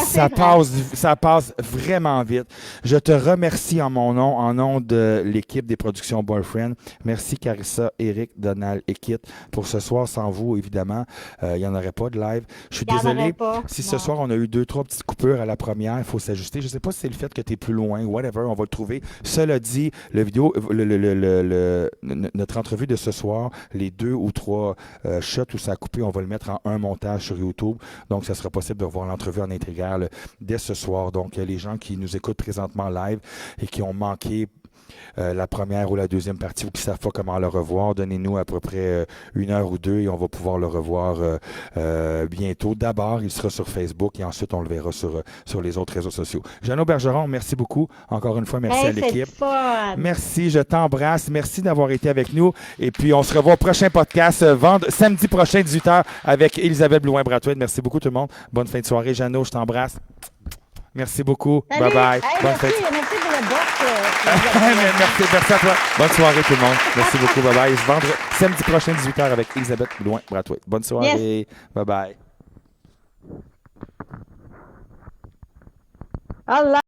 Ça passe vraiment vite. Je te remercie en mon nom, en nom de l'équipe des productions Boyfriend. Merci Carissa, Eric, Donald et Kit. Pour ce soir, sans vous, évidemment, il n'y en aurait pas de live. Je suis désolé si ce soir on a eu 2-3 petites coupures à la première. Il faut s'ajuster. Je ne sais pas si c'est le fait que tu es plus loin, whatever, on va le trouver. Cela dit, notre entrevue de ce soir, les 2 ou 3 shots où ça a coupé, on va le mettre en un montage sur YouTube. Donc, ça sera possible de voir l'entrevue en intégrale dès ce soir. Donc, les gens qui nous écoutent présentement live et qui ont manqué la première ou la deuxième partie ou qui ne savent pas comment le revoir, donnez-nous à peu près 1 heure ou 2 et on va pouvoir le revoir bientôt. D'abord, il sera sur Facebook et ensuite on le verra sur les autres réseaux sociaux. Jeannot Bergeron, merci beaucoup. Encore une fois, merci à l'équipe. Fun. Merci, je t'embrasse. Merci d'avoir été avec nous. Et puis, on se revoit au prochain podcast, samedi prochain, 18h, avec Elisabeth Blouin-Brathwaite. Merci beaucoup, tout le monde. Bonne fin de soirée. Jeannot, je t'embrasse. Merci beaucoup. Salut. Bye-bye. Hey, Bonne merci, fête. merci pour le box. merci à toi. Bonne soirée, tout le monde. Merci beaucoup. Bye-bye. Samedi prochain, 18h, avec Elisabeth Blouin-Brathwaite. Bonne soirée. Yes. Bye-bye. Allah.